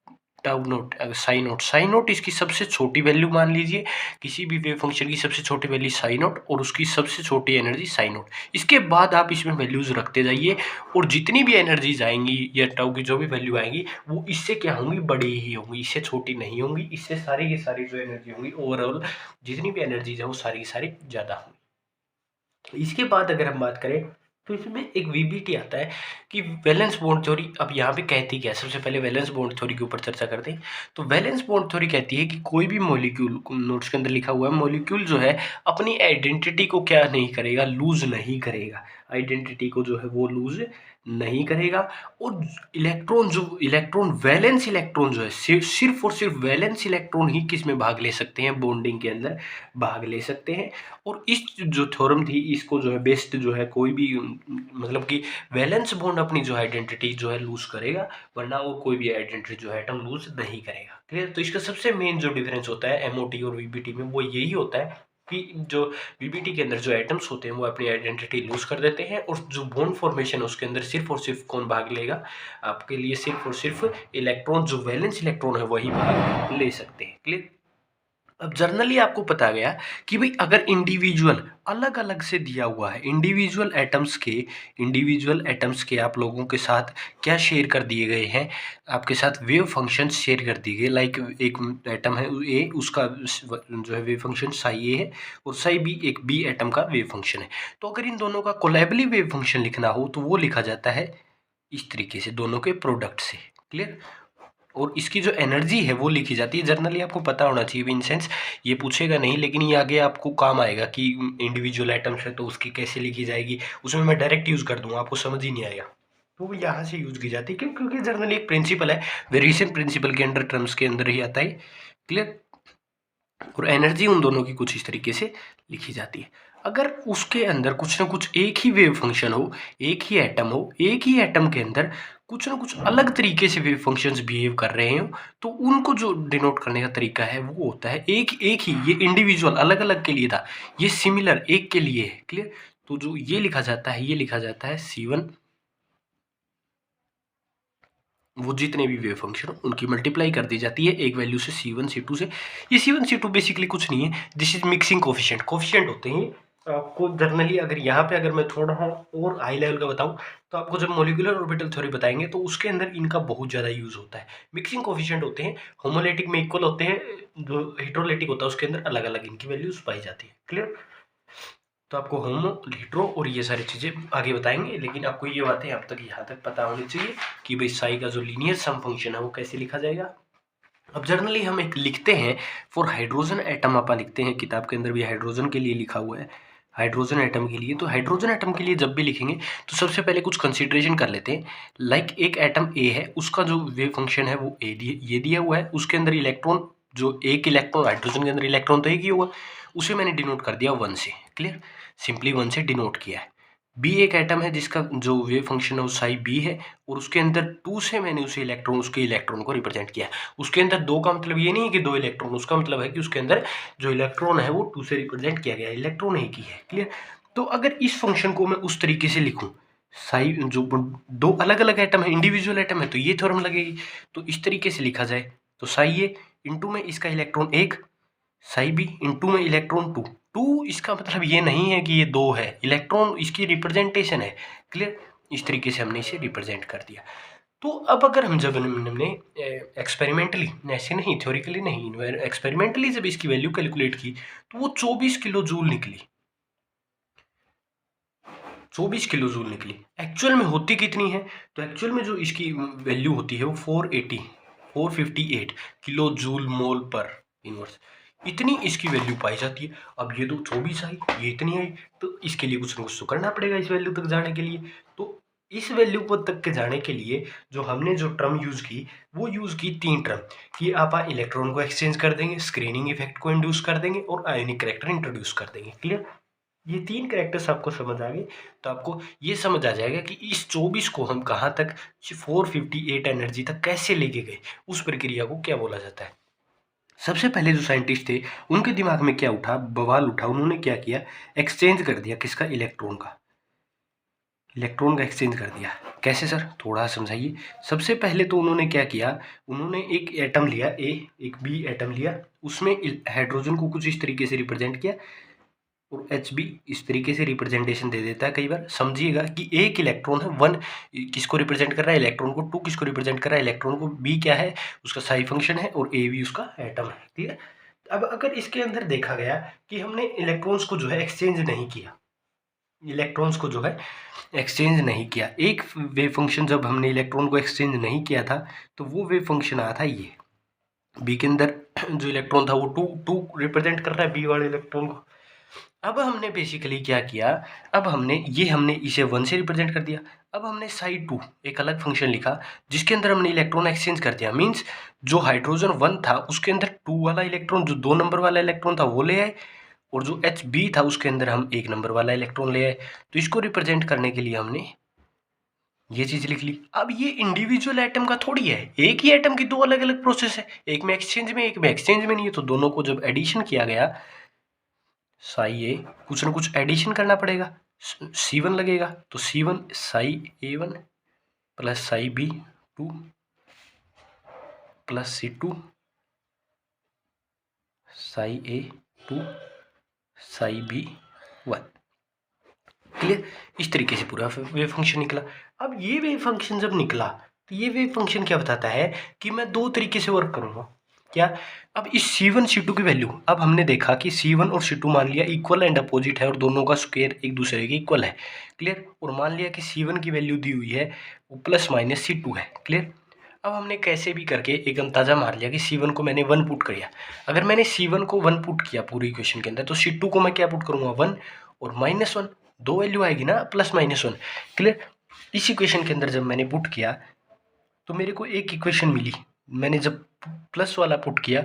टाउ नोट, साई नोट इसकी सबसे छोटी वैल्यू मान लीजिए, किसी भी वेव फंक्शन की सबसे छोटी वैल्यू साई नोट और उसकी सबसे छोटी एनर्जी साई नोट। इसके बाद आप इसमें वैल्यूज रखते जाइए और जितनी भी एनर्जीज आएंगी या टाउ की जो भी वैल्यू आएंगी वो इससे क्या होंगी? बड़ी ही होंगी, इससे छोटी नहीं होंगी। इससे सारी की सारी जो एनर्जी होंगी ओवरऑल जितनी भी एनर्जीज है वो सारी की सारी ज़्यादा होंगी। इसके बाद अगर हम बात करें तो इसमें एक वीबीटी आता है कि वैलेंस बॉन्ड थ्योरी। अब यहाँ पे कहती क्या है? सबसे पहले वैलेंस बॉन्ड थ्योरी के ऊपर चर्चा करते हैं। तो वैलेंस बॉन्ड थ्योरी कहती है कि कोई भी मॉलिक्यूल, नोट्स के अंदर लिखा हुआ है, मॉलिक्यूल जो है अपनी आइडेंटिटी को क्या नहीं करेगा? लूज नहीं करेगा। आइडेंटिटी को जो है वो लूज नहीं करेगा। और इलेक्ट्रॉन जो इलेक्ट्रॉन वैलेंस इलेक्ट्रॉन जो है सिर्फ और सिर्फ वैलेंस इलेक्ट्रॉन ही किस में भाग ले सकते हैं? बॉन्डिंग के अंदर भाग ले सकते हैं। और इस जो थ्योरम थी इसको जो है बेस्ड जो है कोई भी मतलब कि वैलेंस बॉन्ड अपनी जो आइडेंटिटी जो है लूज करेगा, वरना वो कोई भी आइडेंटिटी जो है एटम लूज नहीं करेगा। क्लियर? तो इसका सबसे मेन जो डिफरेंस होता है एमओटी और वीबीटी में वो यही होता है कि जो वीबीटी के अंदर जो एटम्स होते हैं वो अपनी आइडेंटिटी लूज कर देते हैं और जो बॉन्ड फॉर्मेशन है उसके अंदर सिर्फ और सिर्फ कौन भाग लेगा? आपके लिए सिर्फ और सिर्फ इलेक्ट्रॉन, जो वैलेंस इलेक्ट्रॉन है वही भाग ले सकते हैं। क्लियर? अब जर्नली आपको पता गया कि भाई अगर इंडिविजुअल अलग अलग से दिया हुआ है, इंडिविजुअल एटम्स के आप लोगों के साथ क्या शेयर कर दिए गए हैं? आपके साथ वेव फंक्शन शेयर कर दिए गए। लाइक एक एटम है ए, उसका जो है वेव फंक्शन साई ए है और साई बी एक बी एटम का वेव फंक्शन है। तो अगर इन दोनों का कोलैबली वेव फंक्शन लिखना हो तो वो लिखा जाता है इस तरीके से, दोनों के प्रोडक्ट से। क्लियर? और इसकी जो एनर्जी है वो लिखी जाती है। जनरली आपको पता होना चाहिए, इन सेंस ये पूछेगा नहीं लेकिन ये आगे आपको काम आएगा कि इंडिविजुअल आइटम्स है तो उसकी कैसे लिखी जाएगी। उसमें मैं डायरेक्ट यूज़ कर दूंगा, आपको समझ ही नहीं आएगा। तो वो यहाँ से यूज़ की जाती है क्योंकि जनरली एक प्रिंसिपल है, वेरिएशन प्रिंसिपल के अंडर टर्म्स के अंदर ही आता है। क्लियर? और एनर्जी उन दोनों की कुछ इस तरीके से लिखी जाती है। अगर उसके अंदर कुछ ना कुछ एक ही वेव फंक्शन हो, एक ही एटम हो, एक ही एटम के अंदर कुछ ना कुछ अलग तरीके से वेव फंक्शंस बिहेव कर रहे हो, तो उनको जो डिनोट करने का तरीका है वो होता है एक एक ही। ये इंडिविजुअल अलग अलग के लिए था, ये सिमिलर एक के लिए है। क्लियर? तो जो ये लिखा जाता है ये लिखा जाता है C1 वो जितने भी वेव फंक्शन उनकी मल्टीप्लाई कर दी जाती है एक वैल्यू से C1 C2 से। ये C1 C2 बेसिकली कुछ नहीं है, this is mixing coefficient. Coefficient होते हैं आपको जनरली, अगर यहाँ पे अगर मैं थोड़ा और हाई लेवल का बताऊं तो आपको जब मॉलिक्यूलर ऑर्बिटल थ्योरी बताएंगे तो उसके अंदर इनका बहुत ज़्यादा यूज होता है। मिक्सिंग कोफिशिएंट होते हैं, होमोलेटिक में इक्वल होते हैं, जो हेट्रोलेटिक होता है उसके अंदर अलग अलग इनकी वैल्यूज पाई जाती है। क्लियर? तो आपको होमो, हेट्रो और ये सारी चीज़ें आगे बताएंगे, लेकिन आपको ये बातें अब तक यहाँ तक पता होनी चाहिए कि भाई साई का जो लीनियर सम फंक्शन है वो कैसे लिखा जाएगा। अब जनरली हम एक लिखते हैं फॉर हाइड्रोजन एटम, आप लिखते हैं किताब के अंदर भी हाइड्रोजन के लिए लिखा हुआ है, हाइड्रोजन एटम के लिए। तो हाइड्रोजन एटम के लिए जब भी लिखेंगे तो सबसे पहले कुछ कंसीडरेशन कर लेते हैं। लाइक एक एटम ए है, उसका जो वेव फंक्शन है वो ये दिया हुआ है, उसके अंदर इलेक्ट्रॉन, जो एक इलेक्ट्रॉन, हाइड्रोजन के अंदर इलेक्ट्रॉन तो एक ही होगा, उसे मैंने डिनोट कर दिया 1 से। क्लियर? सिंपली 1 से डिनोट किया है। बी एक एटम है जिसका जो वेव फंक्शन है वो साई बी है, और उसके अंदर 2 से मैंने उसे इलेक्ट्रॉन, उसके इलेक्ट्रॉन को रिप्रेजेंट किया है। उसके अंदर 2 का मतलब ये नहीं है कि 2 इलेक्ट्रॉन, उसका मतलब है कि उसके अंदर जो इलेक्ट्रॉन है वो 2 से रिप्रेजेंट किया गया है, इलेक्ट्रॉन एक ही है। क्लियर? तो अगर इस फंक्शन को मैं उस तरीके से लिखूं, साई जो 2 अलग अलग एटम है, इंडिविजुअल एटम है, तो ये थ्योरम लगेगी। तो इस तरीके से लिखा जाए तो साई ए इंटू में इसका इलेक्ट्रॉन 1, साई बी इंटू में इलेक्ट्रॉन 2। 2 इसका मतलब ये नहीं है कि ये 2 है, इलेक्ट्रॉन इसकी रिप्रेजेंटेशन है। क्लियर? इस तरीके से हमने इसे रिप्रेजेंट कर दिया। तो अब अगर हम जब हमने एक्सपेरिमेंटली, ऐसे नहीं थ्योरिकली नहीं, एक्सपेरिमेंटली जब इसकी वैल्यू कैलकुलेट की तो वो 24 किलो जूल निकली। 24 किलो जूल निकली। एक्चुअल में होती कितनी है? तो एक्चुअल में जो इसकी वैल्यू होती है वो 458 किलो जूल मोल पर इनवर्स, इतनी इसकी वैल्यू पाई जाती है। अब ये तो 24 आई, ये इतनी आई, तो इसके लिए कुछ ना कुछ तो करना पड़ेगा इस वैल्यू तक जाने के लिए। तो इस वैल्यू को तक के जाने के लिए जो हमने जो टर्म यूज की वो यूज की 3 टर्म, कि आप इलेक्ट्रॉन को एक्सचेंज कर देंगे, स्क्रीनिंग इफेक्ट को इंड्यूस कर देंगे और आयोनिक करैक्टर इंट्रोड्यूस कर देंगे। क्लियर? ये 3 कैरेक्टर्स आपको समझ आ गए तो आपको ये समझ आ जाएगा कि इस 24 को हम कहाँ तक 458 एनर्जी तक कैसे लेके गए, उस प्रक्रिया को क्या बोला जाता है। सबसे पहले जो साइंटिस्ट थे उनके दिमाग में क्या उठा, बवाल उठा, उन्होंने क्या किया, एक्सचेंज कर दिया किसका, इलेक्ट्रॉन का, इलेक्ट्रॉन का एक्सचेंज कर दिया। कैसे सर, थोड़ा समझाइए। सबसे पहले तो उन्होंने क्या किया, उन्होंने एक एटम लिया ए, एक बी एटम लिया, उसमें हाइड्रोजन को कुछ इस तरीके से रिप्रेजेंट किया, और एच बी इस तरीके से रिप्रेजेंटेशन दे देता है कई बार। समझिएगा कि एक इलेक्ट्रॉन है, 1 किसको रिप्रेजेंट कर रहा है, इलेक्ट्रॉन को, 2 किसको रिप्रेजेंट कर रहा है, इलेक्ट्रॉन को, बी क्या है, उसका साई फंक्शन है, और ए भी उसका एटम है। ठीक है? अब अगर इसके अंदर देखा गया कि हमने इलेक्ट्रॉन्स को जो है एक्सचेंज नहीं किया, इलेक्ट्रॉन्स को जो है एक्सचेंज नहीं किया, एक वेव फंक्शन जब हमने इलेक्ट्रॉन को एक्सचेंज नहीं किया था तो वो वेव फंक्शन आया था ये, बी के अंदर जो इलेक्ट्रॉन था वो 2 रिप्रेजेंट कर रहा है बी वाले इलेक्ट्रॉन को। अब हमने बेसिकली क्या किया, अब हमने इसे 1 से रिप्रेजेंट कर दिया। अब हमने साइड 2 एक अलग फंक्शन लिखा जिसके अंदर हमने इलेक्ट्रॉन एक्सचेंज कर दिया। मीन्स जो हाइड्रोजन 1 था उसके अंदर 2 वाला इलेक्ट्रॉन, जो 2 नंबर वाला इलेक्ट्रॉन था वो ले आए, और जो एच बी था उसके अंदर हम 1 नंबर वाला इलेक्ट्रॉन ले आए। तो इसको रिप्रेजेंट करने के लिए हमने ये चीज लिख ली। अब ये इंडिविजुअल एटम का थोड़ी है, एक ही एटम की 2 अलग अलग प्रोसेस है, एक में एक्सचेंज में, एक में एक्सचेंज में नहीं है। तो दोनों को जब एडिशन किया गया, साई ए, कुछ ना कुछ एडिशन करना पड़ेगा, C1 लगेगा, तो C1 Sai A1 plus psi B2 plus C2 Sai A2 Sai B1। Clear? इस तरीके से पूरा वेव फंक्शन निकला। अब ये वेव फंक्शन जब निकला तो ये वेव फंक्शन क्या बताता है कि मैं 2 तरीके से वर्क करूंगा। क्या? अब इस C1 C2 की वैल्यू, अब हमने देखा कि C1 और C2 मान लिया इक्वल एंड अपोजिट है और दोनों का स्क्वायर एक दूसरे के इक्वल है। क्लियर? और मान लिया कि C1 की वैल्यू दी हुई है वो प्लस माइनस C2 है। क्लियर? अब हमने कैसे भी करके एक अंदाजा मार लिया कि C1 को मैंने 1 पुट किया। अगर मैंने C1 को 1 पुट किया पूरी इक्वेशन के अंदर, तो C2 को मैं क्या पुट करूंगा, 1 और -1, 2 वैल्यू आएगी ना, प्लस माइनस 1। क्लियर? इस इक्वेशन के अंदर जब मैंने पुट किया तो मेरे को एक इक्वेशन मिली। मैंने जब प्लस वाला पुट किया,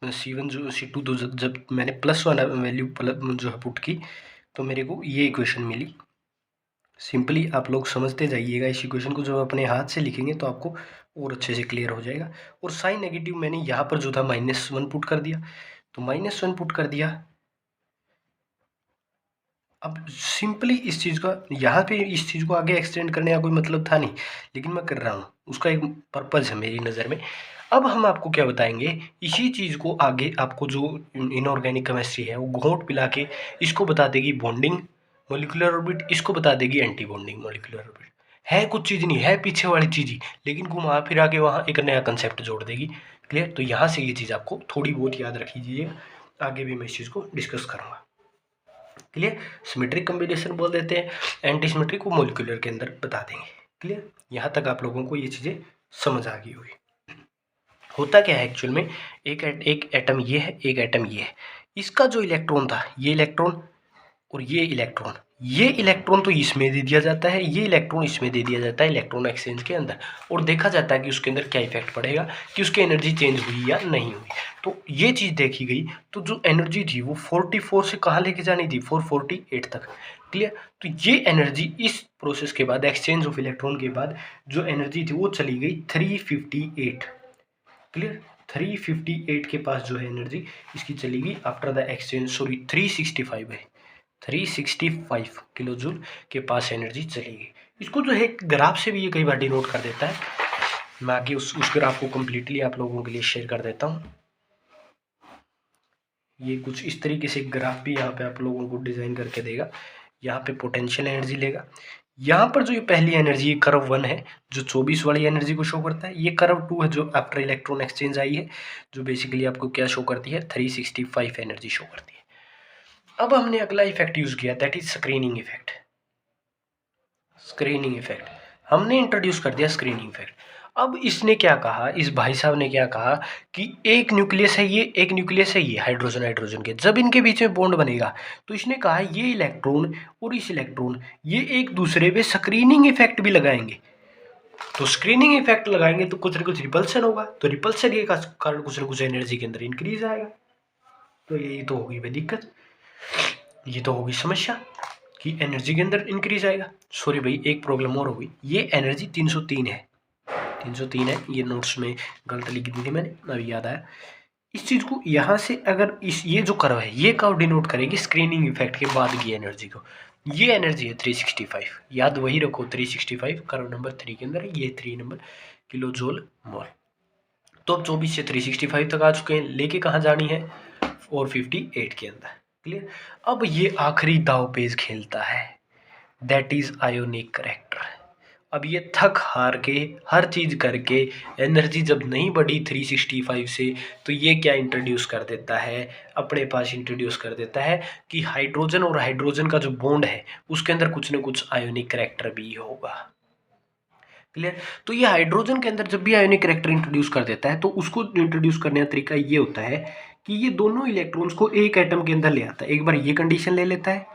C1 जो C2 तो जब मैंने प्लस वाला वैल्यू जो है पुट की, तो मेरे को ये इक्वेशन मिली। सिंपली आप लोग समझते जाइएगा इस इक्वेशन को, जब अपने हाथ से लिखेंगे तो आपको और अच्छे से क्लियर हो जाएगा। और साइन नेगेटिव मैंने यहाँ पर जो था -1 पुट कर दिया, तो -1 पुट कर दिया। अब सिंपली इस चीज़ का यहाँ पे इस चीज़ को आगे एक्सटेंड करने का कोई मतलब था नहीं, लेकिन मैं कर रहा हूँ, उसका एक पर्पज़ है मेरी नज़र में। अब हम आपको क्या बताएंगे, इसी चीज़ को आगे आपको जो इनऑर्गेनिक केमिस्ट्री है वो घोंट पिला के इसको बता देगी बॉन्डिंग मॉलिक्यूलर ऑर्बिट, इसको बता देगी एंटी बॉन्डिंग मॉलिक्यूलर ऑर्बिट। है कुछ चीज़ नहीं है, पीछे वाली चीज़ ही, लेकिन घुमा फिरा के वहाँ एक नया कंसेप्ट जोड़ देगी। क्लियर? तो यहाँ से ये चीज़ आपको थोड़ी बहुत याद रख लीजिए, आगे भी मैं इस चीज़ को डिस्कस करूँगा। क्लियर? सिमेट्रिक कॉम्बिनेशन बोल देते हैं, एंटी सिमेट्रिक को मॉलिक्यूलर के अंदर बता देंगे। क्लियर? यहाँ तक आप लोगों को ये चीज़ें समझ आ गई होगी। होता क्या है एक्चुअल में, एक एटम ये है, एक एटम ये है। इसका जो इलेक्ट्रॉन था, ये इलेक्ट्रॉन और ये इलेक्ट्रॉन तो इसमें दे दिया जाता है, ये इलेक्ट्रॉन इसमें दे दिया जाता है इलेक्ट्रॉन एक्सचेंज के अंदर, और देखा जाता है कि उसके अंदर क्या इफेक्ट पड़ेगा, कि उसकी एनर्जी चेंज हुई या नहीं हुई। तो ये चीज़ देखी गई, तो जो एनर्जी थी वो 44 से कहाँ लेके जानी थी, 448 तक। क्लियर? तो ये एनर्जी इस प्रोसेस के बाद, एक्सचेंज ऑफ इलेक्ट्रॉन के बाद जो एनर्जी थी वो चली गई 358। क्लियर? 358 के पास जो है एनर्जी इसकी चली गई आफ्टर द एक्सचेंज, सॉरी 365 है, 365 किलो जूल के पास एनर्जी चली गई। इसको जो है ग्राफ से भी ये कई बार डिनोट कर देता है। मैं आगे उस ग्राफ को कम्प्लीटली आप लोगों के लिए शेयर कर देता हूँ। ये कुछ इस तरीके से ग्राफ भी यहाँ पे आप लोगों को डिजाइन करके देगा। यहाँ पे पोटेंशियल एनर्जी लेगा, यहाँ पर जो ये पहली एनर्जी, ये कर्व 1 है जो 24 वाली एनर्जी को शो करता है, ये कर्व 2 है जो आफ्टर इलेक्ट्रॉन एक्सचेंज आई है, जो बेसिकली आपको क्या शो करती है, 365 एनर्जी शो करती है। अब हमने अगला इफेक्ट यूज किया, that is screening effect. Screening effect हमने इंट्रोड्यूस कर दिया, स्क्रीनिंग इफेक्ट। अब इसने क्या कहा, इस भाई साहब ने क्या कहा कि एक न्यूक्लियस है ये, एक न्यूक्लियस है ये, हाइड्रोजन हाइड्रोजन के, जब इनके बीच में बॉन्ड बनेगा तो इसने कहा ये इलेक्ट्रॉन और इस इलेक्ट्रॉन ये एक दूसरे पे स्क्रीनिंग इफेक्ट भी लगाएंगे। तो स्क्रीनिंग इफेक्ट लगाएंगे तो कुछ ना कुछ रिपल्सन होगा, तो रिपल्सन के कारण कुछ ना कुछ एनर्जी के अंदर इंक्रीज आएगा। तो यही तो होगी भाई दिक्कत, ये तो होगी समस्या कि एनर्जी के अंदर इंक्रीज आएगा। सॉरी भाई, एक प्रॉब्लम और होगी, ये एनर्जी 303 है, 303 है, ये नोट्स में गलत लिख दी थी मैंने, अभी याद आया। इस चीज़ को यहाँ से अगर इस ये जो कर्व है ये कर्व डिनोट करेगी स्क्रीनिंग इफेक्ट के बाद की एनर्जी को। ये एनर्जी है 365, याद वही रखो, 365 कर्व नंबर 3 के अंदर है, ये 3 नंबर किलो जूल मोल। तो अब 24 से 365 तक आ चुके हैं, लेके कहाँ जानी है, 458 के अंदर। क्लियर? अब ये आखिरी दाव पेज खेलता है, दैट इज आयोनिक करेक्टर। अब ये थक हार के हर चीज़ करके एनर्जी जब नहीं बढ़ी 365 से, तो ये क्या इंट्रोड्यूस कर देता है, अपने पास इंट्रोड्यूस कर देता है कि हाइड्रोजन और हाइड्रोजन का जो बॉन्ड है उसके अंदर कुछ ना कुछ आयोनिक करेक्टर भी होगा। क्लियर? तो ये हाइड्रोजन के अंदर जब भी आयोनिक करेक्टर इंट्रोड्यूस कर देता है तो उसको इंट्रोड्यूस करने का तरीका ये होता है कि ये दोनों इलेक्ट्रॉन्स को एक एटम के अंदर ले आता है। एक बार ये कंडीशन ले लेता है,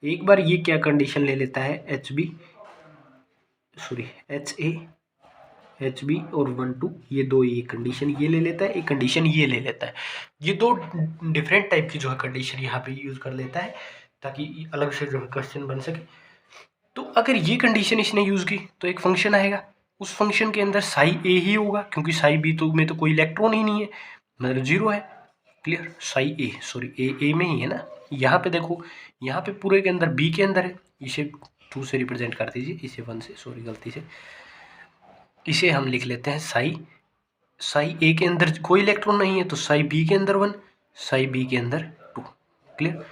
एक बार ये क्या कंडीशन ले लेता है, एच बी और 1 2, ये दो, ये कंडीशन ये ले लेता है, एक कंडीशन ये ले लेता है। ये दो डिफरेंट टाइप की जो है कंडीशन यहाँ पे यूज कर लेता है ताकि अलग से जो है क्वेश्चन बन सके। तो अगर ये कंडीशन इसने यूज की तो एक फंक्शन आएगा, उस फंक्शन के अंदर साई ए ही होगा, क्योंकि साई बी तो में तो कोई इलेक्ट्रॉन ही नहीं है, मतलब जीरो है। क्लियर? साई ए, सॉरी ए में ही है ना, यहाँ पे देखो, यहाँ पे पूरे के अंदर बी के अंदर है, इसे 2 से रिप्रेजेंट कर दीजिए, इसे 1 से, सॉरी गलती से, इसे हम लिख लेते हैं साई ए के अंदर कोई इलेक्ट्रॉन नहीं है तो साई बी के अंदर 1, साई बी के अंदर 2। क्लियर?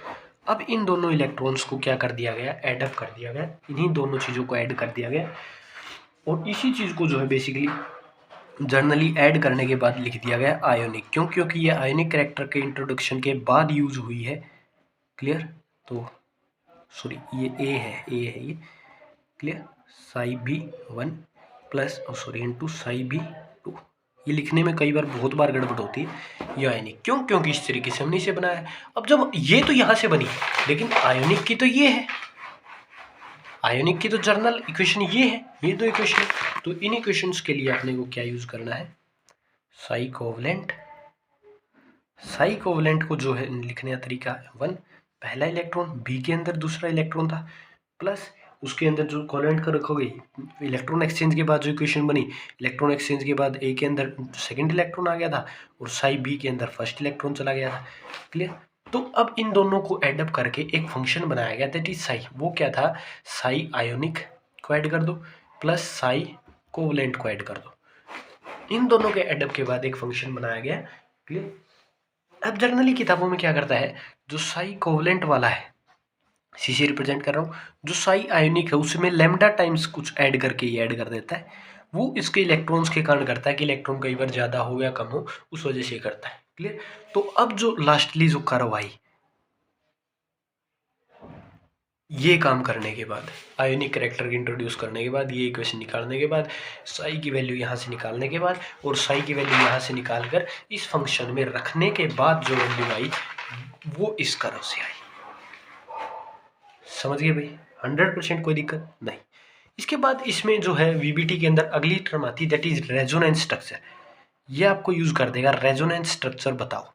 अब इन दोनों इलेक्ट्रॉन्स को क्या कर दिया गया, ऐड अप कर दिया गया, इन्हीं दोनों चीज़ों को ऐड कर दिया गया, और इसी चीज़ को जो है बेसिकली जर्नली ऐड करने के बाद लिख दिया गया आयोनिक। क्यों? क्योंकि ये आयोनिक कैरेक्टर के इंट्रोडक्शन के बाद यूज हुई है। क्लियर? तो सॉरी ये ए है ये। Clear? Psi B 1 plus sorry into psi B 2। ये लिखने में कई बार बहुत बार गड़बड़ होती है, ये आयोनिक। क्यों? क्योंकि इस तरीके से हमने इसे बनाया है। अब जब ये तो यहाँ से बनी, लेकिन आयोनिक की तो ये है, आयोनिक की तो जर्नल इक्वेशन ये है, ये दो इक्वेशन है। तो इन इक्वेशंस के लिए आपने को क्या यूज करना है, साई कोवलेंट को जो है लिखने का तरीका है 1, पहला इलेक्ट्रॉन बी के अंदर दूसरा इलेक्ट्रॉन था, प्लस उसके अंदर जो कोवलेंट कर रखोगे, इलेक्ट्रॉन एक्सचेंज के बाद जो इक्वेशन बनी, इलेक्ट्रॉन एक्सचेंज के बाद ए के अंदर सेकंड इलेक्ट्रॉन आ गया था और साई बी के अंदर फर्स्ट इलेक्ट्रॉन चला गया था। क्लियर? तो अब इन दोनों को एडअप करके एक फंक्शन बनाया गया दैट इज साई। वो क्या था, साई आयोनिक को ऐड कर दो प्लस साई कोवलेंट को ऐड कर दो। इन दोनों के एडअप के बाद एक फंक्शन बनाया गया। क्लियर। अब जनरली किताबों में क्या करता है, जो साई कोवलेंट वाला है सी से रिप्रेजेंट कर रहा हूँ, जो साई आयोनिक है उसमें लैम्डा टाइम्स कुछ ऐड करके ये ऐड कर देता है। वो इसके इलेक्ट्रॉन्स के कारण करता है कि इलेक्ट्रॉन कई बार ज़्यादा हो या कम हो, उस वजह से करता है। क्लियर। तो अब जो लास्टली जो कार्रवाई, ये काम करने के बाद, आयोनिक कैरेक्टर इंट्रोड्यूस करने के बाद, ये इक्वेशन निकालने के बाद, साई की वैल्यू यहाँ से निकालने के बाद और साई की वैल्यू यहाँ से निकाल कर इस फंक्शन में रखने के बाद जो वैल्यू आई वो इस कर्व से आई। समझ गए भाई, 100% कोई दिक्कत नहीं। इसके बाद इसमें जो है वीबीटी के अंदर अगली टर्म आती है दैट इज रेजोनेंस स्ट्रक्चर। ये आपको यूज कर देगा, रेजोनेंस स्ट्रक्चर बताओ।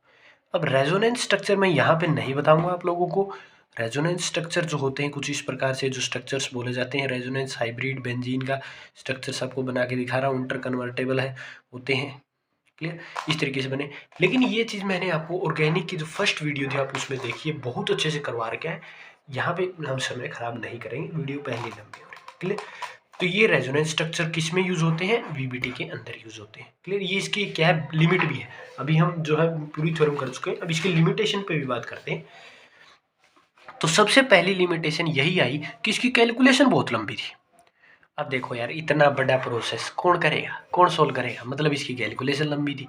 अब रेजोनेंस स्ट्रक्चर मैं यहाँ पे नहीं बताऊंगा आप लोगों को। रेजोनेंस स्ट्रक्चर जो होते हैं कुछ इस प्रकार से जो स्ट्रक्चर्स बोले जाते हैं, रेजोनेंस हाइब्रिड बेंजीन का स्ट्रक्चर्स आपको बना के दिखा रहा हूँ, इंटर कन्वर्टेबल है होते हैं। क्लियर, इस तरीके से बने। लेकिन ये चीज़ मैंने आपको ऑर्गेनिक की जो फर्स्ट वीडियो थी आप उसमें देखिए, बहुत अच्छे से करवा रखा है। यहाँ पे हम समय खराब नहीं करेंगे, वीडियो पहले लंबी हो रही है। क्लियर। तो ये रेजोनेंस स्ट्रक्चर किस में यूज होते हैं, वीबीटी के अंदर यूज होते हैं। क्लियर। ये इसकी क्या है, लिमिट भी है। अभी हम जो है पूरी थ्योरम कर चुके हैं, अब इसकी लिमिटेशन पे भी बात करते हैं। तो सबसे पहली लिमिटेशन यही आई कि इसकी कैलकुलेशन बहुत लंबी थी। अब देखो यार, इतना बड़ा प्रोसेस कौन करेगा, कौन सोल्व करेगा, मतलब इसकी कैलकुलेशन लंबी थी।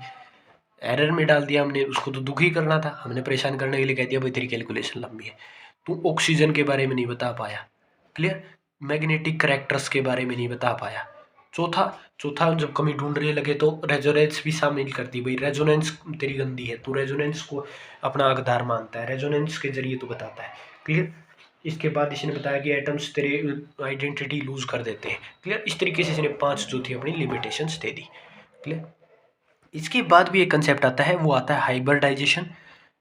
एरर में डाल दिया हमने, उसको तो दुखी करना था, हमने परेशान करने के लिए कह दिया भाई तेरी कैलकुलेशन लंबी है, तू ऑक्सीजन के बारे में नहीं बता पाया। क्लियर। मैग्नेटिक करैक्टर्स के बारे में नहीं बता पाया। चौथा जब कमी ढूंढने लगे तो रेजोनेंस भी शामिल कर दी, भाई रेजोनेंस तेरी गंदी है, तू रेजोनेंस को अपना आधार मानता है, रेजोनेंस के जरिए तू बताता है। क्लियर। इसके बाद इसने बताया कि एटम्स तेरे आइडेंटिटी लूज कर देते हैं। क्लियर। इस तरीके से इसने 5 जो थी अपनी लिमिटेशंस दे दी। क्लियर। इसके बाद भी एक कंसेप्ट आता है, वो आता है hybridization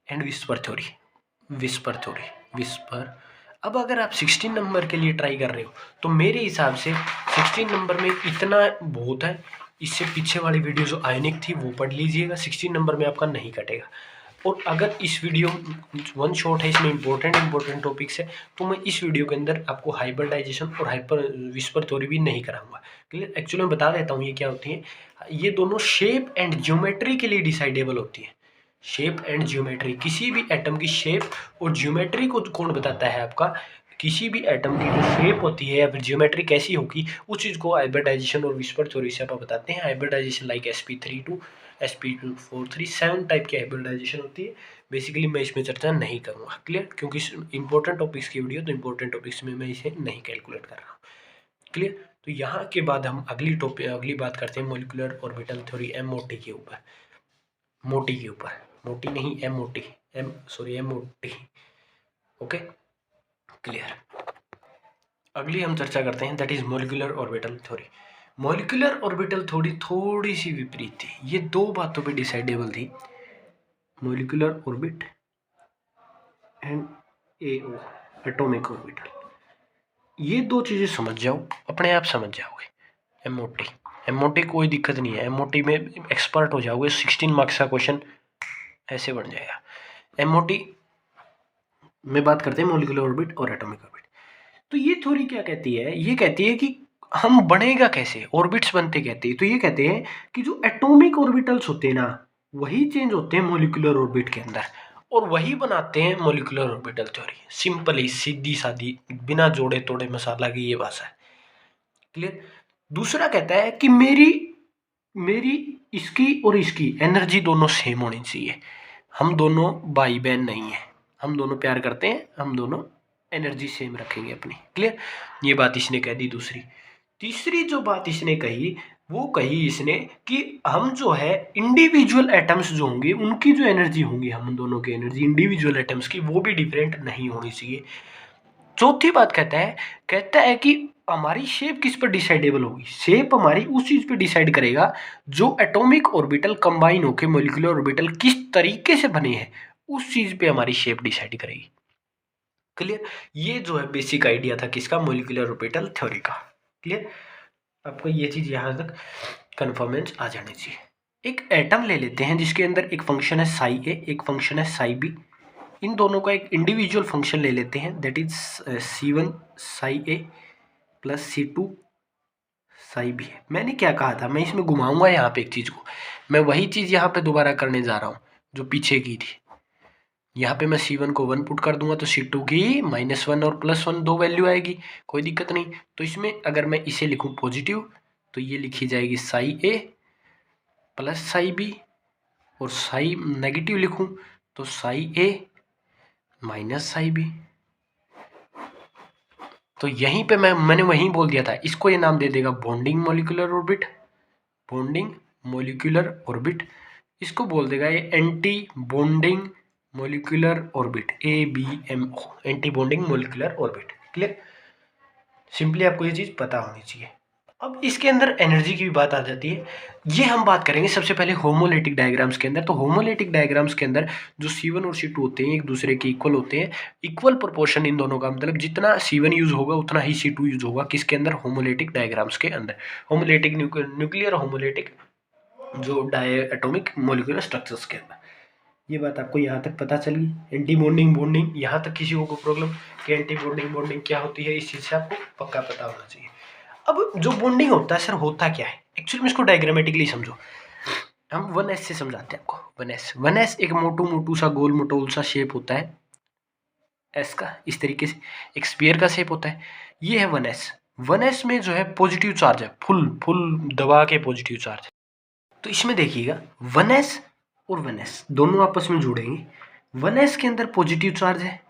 and whisper theory. Whisper. अब अगर आप 16 नंबर के लिए ट्राई कर रहे हो तो मेरे हिसाब से 16 नंबर में इतना बहुत है। इससे पीछे वाली वीडियो जो आयोनिक थी वो पढ़ लीजिएगा, 16 नंबर में आपका नहीं कटेगा। और अगर इस वीडियो वन शॉट है, इसमें इंपॉर्टेंट टॉपिक्स है, तो मैं इस वीडियो के अंदर आपको हाइब्रिडाइजेशन और विस्पर थ्योरी भी नहीं कराऊंगा। क्लियर। एक्चुअली मैं बता देता हूँ ये क्या होती है। ये दोनों शेप एंड ज्योमेट्री के लिए डिसाइडेबल होती है। शेप एंड ज्योमेट्री, किसी भी एटम की शेप और ज्योमेट्री को कौन बताता है आपका, किसी भी एटम की जो शेप होती है या फिर ज्योमेट्री कैसी होगी उस चीज़ को हाइब्रिडाइजेशन और विस्पर थ्योरी से आप बताते हैं। Hybridisation like sp32 sp243 7 type की हाइब्रिडाइजेशन होती है। बेसिकली मैं इसमें चर्चा नहीं करूँगा। क्लियर। क्योंकि इंपॉर्टेंट टॉपिक्स की वीडियो, तो इंपॉर्टेंट टॉपिक्स में मैं इसे नहीं कैलकुलेट कर रहा हूँ। क्लियर। तो यहाँ के बाद हम अगली बात करते हैं मॉलिक्यूलर ऑर्बिटल थ्योरी MOT के ऊपर। मोटी नहीं MOT, MOT। ओके। क्लियर। अगली हम चर्चा करते हैं that is molecular orbital theory. Molecular orbital theory थोड़ी सी विपरीत थी, ये 2 बातों पे डिसाइडेबल थी, molecular orbit and AO, atomic orbital. ये 2 चीजें समझ जाओ, अपने आप समझ जाओगे। MOT कोई दिक्कत नहीं है, MOT में एक्सपर्ट हो जाओगे, 16 मार्क्स का क्वेश्चन ऐसे बन जाएगा। MOT में बात करते हैं मॉलिक्यूलर ऑर्बिट और एटॉमिक ऑर्बिट। तो ये थ्योरी क्या कहती है, ये कहती है कि हम बनेगा कैसे, ऑर्बिट्स बनते कहते हैं। तो ये कहते हैं कि जो एटॉमिक ऑर्बिटल्स होते हैं ना, वही चेंज होते हैं मॉलिक्यूलर ऑर्बिट के अंदर, और वही बनाते हैं मॉलिक्यूलर ऑर्बिटल थ्योरी। सिंपली, सीधी सादी, बिना जोड़े तोड़े मसाला की ये भाषा है। क्लियर। दूसरा कहता है कि मेरी इसकी और इसकी एनर्जी दोनों सेम होनी चाहिए, हम दोनों भाई बहन नहीं है, हम दोनों प्यार करते हैं, हम दोनों एनर्जी सेम रखेंगे अपनी। क्लियर। ये बात इसने कह दी। तीसरी जो बात इसने कही वो कही इसने कि हम जो है इंडिविजुअल एटम्स जो होंगे उनकी जो एनर्जी होंगी, हम दोनों की एनर्जी इंडिविजुअल एटम्स की वो भी डिफरेंट नहीं होनी चाहिए। चौथी बात कहता है कि हमारी शेप किस पर डिसाइडेबल होगी, शेप हमारी उस चीज पे डिसाइड करेगा जो एटॉमिक ऑर्बिटल कंबाइन होकर मॉलिक्यूलर ऑर्बिटल किस तरीके से बने हैं, उस चीज पे हमारी शेप डिसाइड करेगी। क्लियर। ये जो है बेसिक आइडिया था किसका, मॉलिक्यूलर ऑर्बिटल थ्योरी का। क्लियर। आपको ये चीज यहां तक कन्फर्मेंस आ जानी चाहिए। एक एटम ले लेते हैं जिसके अंदर एक फंक्शन है साई ए, एक फंक्शन है साई बी। इन दोनों का एक इंडिविजुअल फंक्शन ले लेते हैं, that is C1 psi A plus C2 psi B है। मैंने क्या कहा था, मैं इसमें घुमाऊंगा यहाँ पे एक चीज़ को, मैं वही चीज़ यहाँ पे दोबारा करने जा रहा हूँ जो पीछे की थी। यहाँ पे मैं C1 को 1 पुट कर दूंगा तो C2 की -1 और +1 दो वैल्यू आएगी, कोई दिक्कत नहीं। तो इसमें अगर मैं इसे लिखूँ पॉजिटिव तो ये लिखी जाएगी Sai A plus psi B, और साई नेगेटिव लिखूँ तो साई ए माइनस साई बी। तो यहीं पे मैंने वहीं बोल दिया था, इसको ये नाम दे देगा bonding molecular orbit, bonding molecular orbit. इसको बोल देगा ये anti bonding molecular orbit, ABMO, anti bonding molecular orbit. Clear? Simply आपको ये चीज़ पता होनी चाहिए। अब इसके अंदर एनर्जी की भी बात आ जाती है, ये हम बात करेंगे सबसे पहले होमोलेटिक डायग्राम्स के अंदर। तो होमोलेटिक डायग्राम्स के अंदर जो C1 और C2 होते हैं एक दूसरे के इक्वल होते हैं, इक्वल प्रोपोर्शन इन दोनों का, मतलब जितना C1 यूज होगा उतना ही C2 यूज होगा। किसके अंदर? होमोलेटिक डायग्राम्स के अंदर, होमोलेटिक न्यूक्लियर होमोलेटिक जो डायटोमिक मॉलिक्यूलर स्ट्रक्चर्स के अंदर। ये बात आपको यहाँ तक पता चली। एंटी बॉन्डिंग बॉन्डिंग, यहाँ तक किसी को प्रॉब्लम कि एंटी बॉन्डिंग बॉन्डिंग क्या होती है, इस चीज़ से आपको पक्का पता होना चाहिए। अब जो बॉन्डिंग होता है सर, होता क्या है एक्चुअली में, इसको डायग्रामेटिकली समझो। हम 1s से समझाते हैं आपको। 1s एक मोटू मोटू सा गोल मटोल सा शेप होता है एस का, इस तरीके से एक स्फीयर का शेप होता है। ये है 1s। 1s में जो है पॉजिटिव चार्ज है, फुल दबा के पॉजिटिव चार्ज है। तो इसमें देखिएगा 1s और 1s दोनों आपस में जुड़ेंगे। 1s के अंदर पॉजिटिव चार्ज है,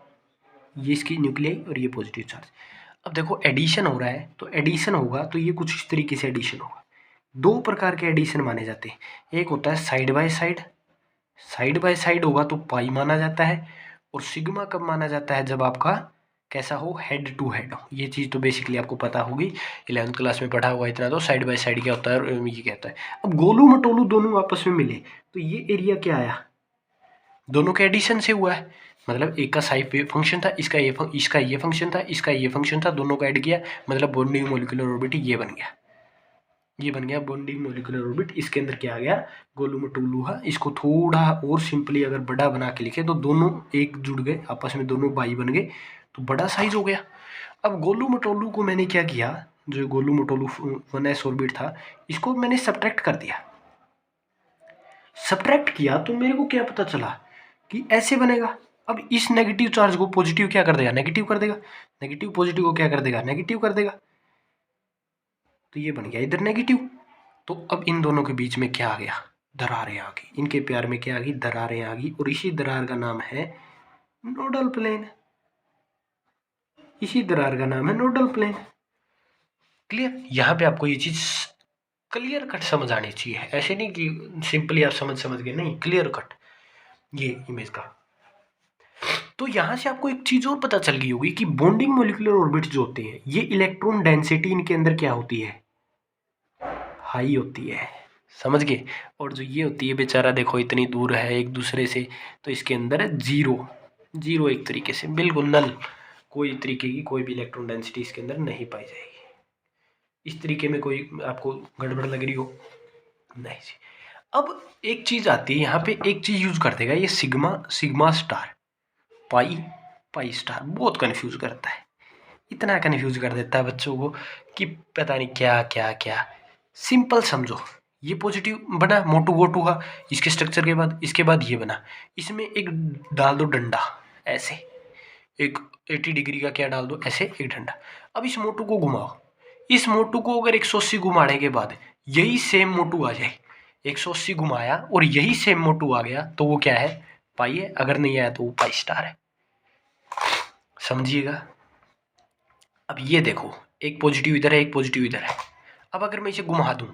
ये इसकी न्यूक्लियाई, और ये पॉजिटिव चार्ज। अब देखो एडिशन हो रहा है, तो एडिशन होगा तो ये कुछ इस तरीके से एडिशन होगा। दो प्रकार के एडिशन माने जाते हैं, एक होता है side by side, side by side होगा तो पाई माना जाता है। और सिग्मा कब माना जाता है? जब आपका कैसा हो, हेड टू हेड हो। ये चीज़ तो बेसिकली आपको पता होगी, 11th क्लास में पढ़ा हुआ इतना तो। साइड बाय साइड क्या होता है और ये क्या होता है। अब गोलू मटोलू दोनों आपस में मिले तो ये एरिया क्या आया, दोनों के एडिशन से हुआ है। मतलब एक का साइड फंक्शन था, इसका ये फंक्शन था, इसका ये फंक्शन था, दोनों का ऐड किया, मतलब बॉन्डिंग मॉलिक्यूलर ऑर्बिट ये बन गया। ये बन गया बॉन्डिंग मॉलिक्यूलर ऑर्बिट। इसके अंदर क्या आ गया, गोलू मटोलू है। इसको थोड़ा और सिंपली अगर बड़ा बना के लिखे तो दोनों एक जुड़ गए आपस में, दोनों बाई बन गए तो बड़ा साइज हो गया। अब गोलू मटोलू को मैंने क्या किया, जो गोलू मटोलू 1s ऑर्बिट था इसको मैंने सब्ट्रैक्ट कर दिया। सब्ट्रैक्ट किया तो मेरे को क्या पता चला कि ऐसे बनेगा। अब इस नेगेटिव चार्ज को पॉजिटिव क्या कर देगा, नेगेटिव कर देगा। नेगेटिव पॉजिटिव को क्या कर देगा, नेगेटिव कर देगा। तो ये बन गया इधर नेगेटिव। तो अब इन दोनों के बीच में क्या आ गया, दरारें आ गई। इनके प्यार में क्या आ गई, दरारें आ गई। और इसी दरार का नाम है नोडल प्लेन। इसी दरार का नाम है नोडल प्लेन। क्लियर? यहाँ पे आपको ये चीज क्लियर कट समझ आनी चाहिए, ऐसे नहीं कि सिंपली आप समझ गए, नहीं, क्लियर कट ये इमेज का। तो यहाँ से आपको एक चीज और पता चल गई होगी कि बॉन्डिंग मॉलिक्यूलर ऑर्बिट जो होते हैं ये इलेक्ट्रॉन डेंसिटी इनके अंदर क्या होती है, हाई होती है। समझ गए? और जो ये होती है बेचारा देखो इतनी दूर है एक दूसरे से, तो इसके अंदर है जीरो एक तरीके से बिल्कुल नल, कोई तरीके की कोई भी इलेक्ट्रॉन डेंसिटी इसके अंदर नहीं पाई जाएगी। इस तरीके में कोई आपको गड़बड़ लग रही हो, नहीं जी। अब एक चीज आती है यहाँ पे, एक चीज यूज कर देगा ये सिग्मा स्टार, पाई स्टार, बहुत कंफ्यूज करता है। इतना कंफ्यूज कर देता है बच्चों को कि पता नहीं क्या क्या क्या। सिंपल समझो, ये पॉजिटिव बना मोटू गोटू का, इसके स्ट्रक्चर के बाद, इसके बाद ये बना, इसमें एक डाल दो डंडा, ऐसे एक 80 डिग्री का क्या डाल दो, ऐसे एक डंडा। अब इस मोटू को घुमाओ, इस मोटू को अगर 180 घुमाने के बाद यही सेम मोटू आ जाए, 180 घुमाया और यही सेम मोटू आ गया तो वो क्या है, पाई है। अगर नहीं आया तो वो पाई स्टार है। समझिएगा? अब ये देखो, एक पॉजिटिव इधर है, एक पॉजिटिव इधर है। अब अगर मैं इसे घुमा दूं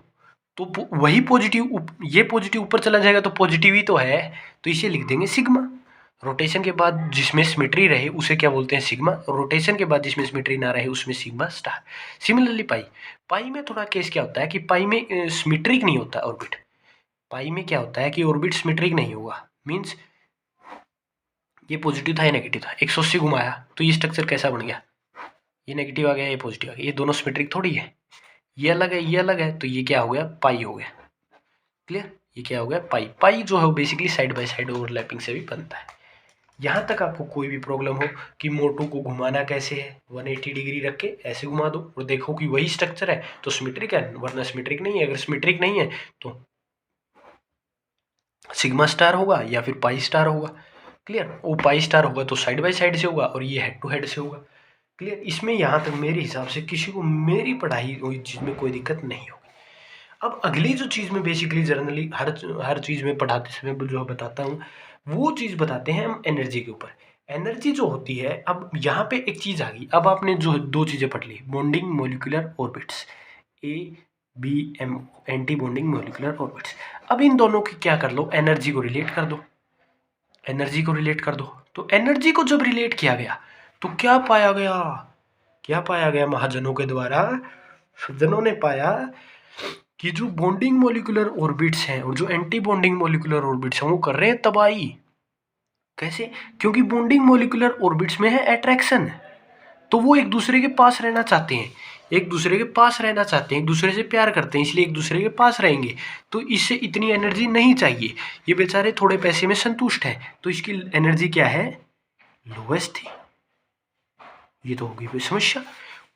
तो वही पॉजिटिव, ये पॉजिटिव ऊपर चला जाएगा तो पॉजिटिव ही तो है, तो इसे लिख देंगे सिग्मा। रोटेशन के बाद जिसमें सिमेट्री रहे उसे क्या बोलते हैं, सिग्मा। रोटेशन के बाद जिसमें सिमेट्री ना रहे उसमें सिग्मा स्टार। सिमिलरली पाई में थोड़ा केस क्या होता है कि पाई में सिमेट्रिक नहीं होता ऑर्बिट। पाई में क्या होता है कि ऑर्बिट सिमेट्रिक नहीं होगा, मीन्स ये पॉजिटिव था, ये नेगेटिव था, 180 घुमाया तो ये स्ट्रक्चर कैसा बन गया, ये नेगेटिव आ गया, ये पॉजिटिव आ गया। ये दोनों सिमेट्रिक थोड़ी है, ये अलग है, ये अलग है, तो ये क्या हो गया, पाई हो गया। क्लियर? ये क्या हो गया, पाई जो है वो basically side by side overlapping से भी बनता है। यहाँ तक आपको कोई भी प्रॉब्लम हो कि मोटू को घुमाना कैसे है, 180 डिग्री रख के ऐसे घुमा दो और देखो कि वही स्ट्रक्चर है तो सिमेट्रिक है, वरना सिमेट्रिक नहीं है। अगर सिमेट्रिक नहीं है तो सिग्मा स्टार होगा या फिर पाई स्टार होगा। क्लियर। वो पाई स्टार होगा तो साइड बाय साइड से होगा और ये हेड टू हेड से होगा। क्लियर। इसमें यहाँ तक मेरे हिसाब से किसी को मेरी पढ़ाई हुई चीज़ में कोई दिक्कत नहीं होगी। अब अगली जो चीज़ में बेसिकली जर्नली हर चीज़ में पढ़ाते समय जो बताता हूँ वो चीज़ बताते हैं हम एनर्जी के ऊपर। एनर्जी जो होती है, अब यहाँ पे एक चीज़ आ गई। अब आपने जो दो चीज़ें पढ़ ली, bonding molecular orbits, ABM, anti bonding molecular orbits. अब इन दोनों की क्या कर लो, एनर्जी को रिलेट कर दो। एनर्जी को रिलेट कर दो तो एनर्जी को जब रिलेट किया गया तो क्या पाया गया, क्या पाया गया महाजनों के द्वारा, सज्जनों ने पाया कि जो बॉन्डिंग मोलिकुलर ऑर्बिट्स हैं और जो एंटी बॉन्डिंग मोलिकुलर ऑर्बिट्स हैं वो कर रहे हैं तबाही। कैसे? क्योंकि बॉन्डिंग मोलिकुलर ऑर्बिट्स में है अट्रैक्शन, तो वो एक दूसरे के पास रहना चाहते हैं, एक दूसरे के पास रहना चाहते हैं, एक दूसरे से प्यार करते हैं, इसलिए एक दूसरे के पास रहेंगे। तो इससे इतनी एनर्जी नहीं चाहिए, ये बेचारे थोड़े पैसे में संतुष्ट हैं, तो इसकी एनर्जी क्या है, लोवेस्ट थी। ये तो होगी कोई समस्या।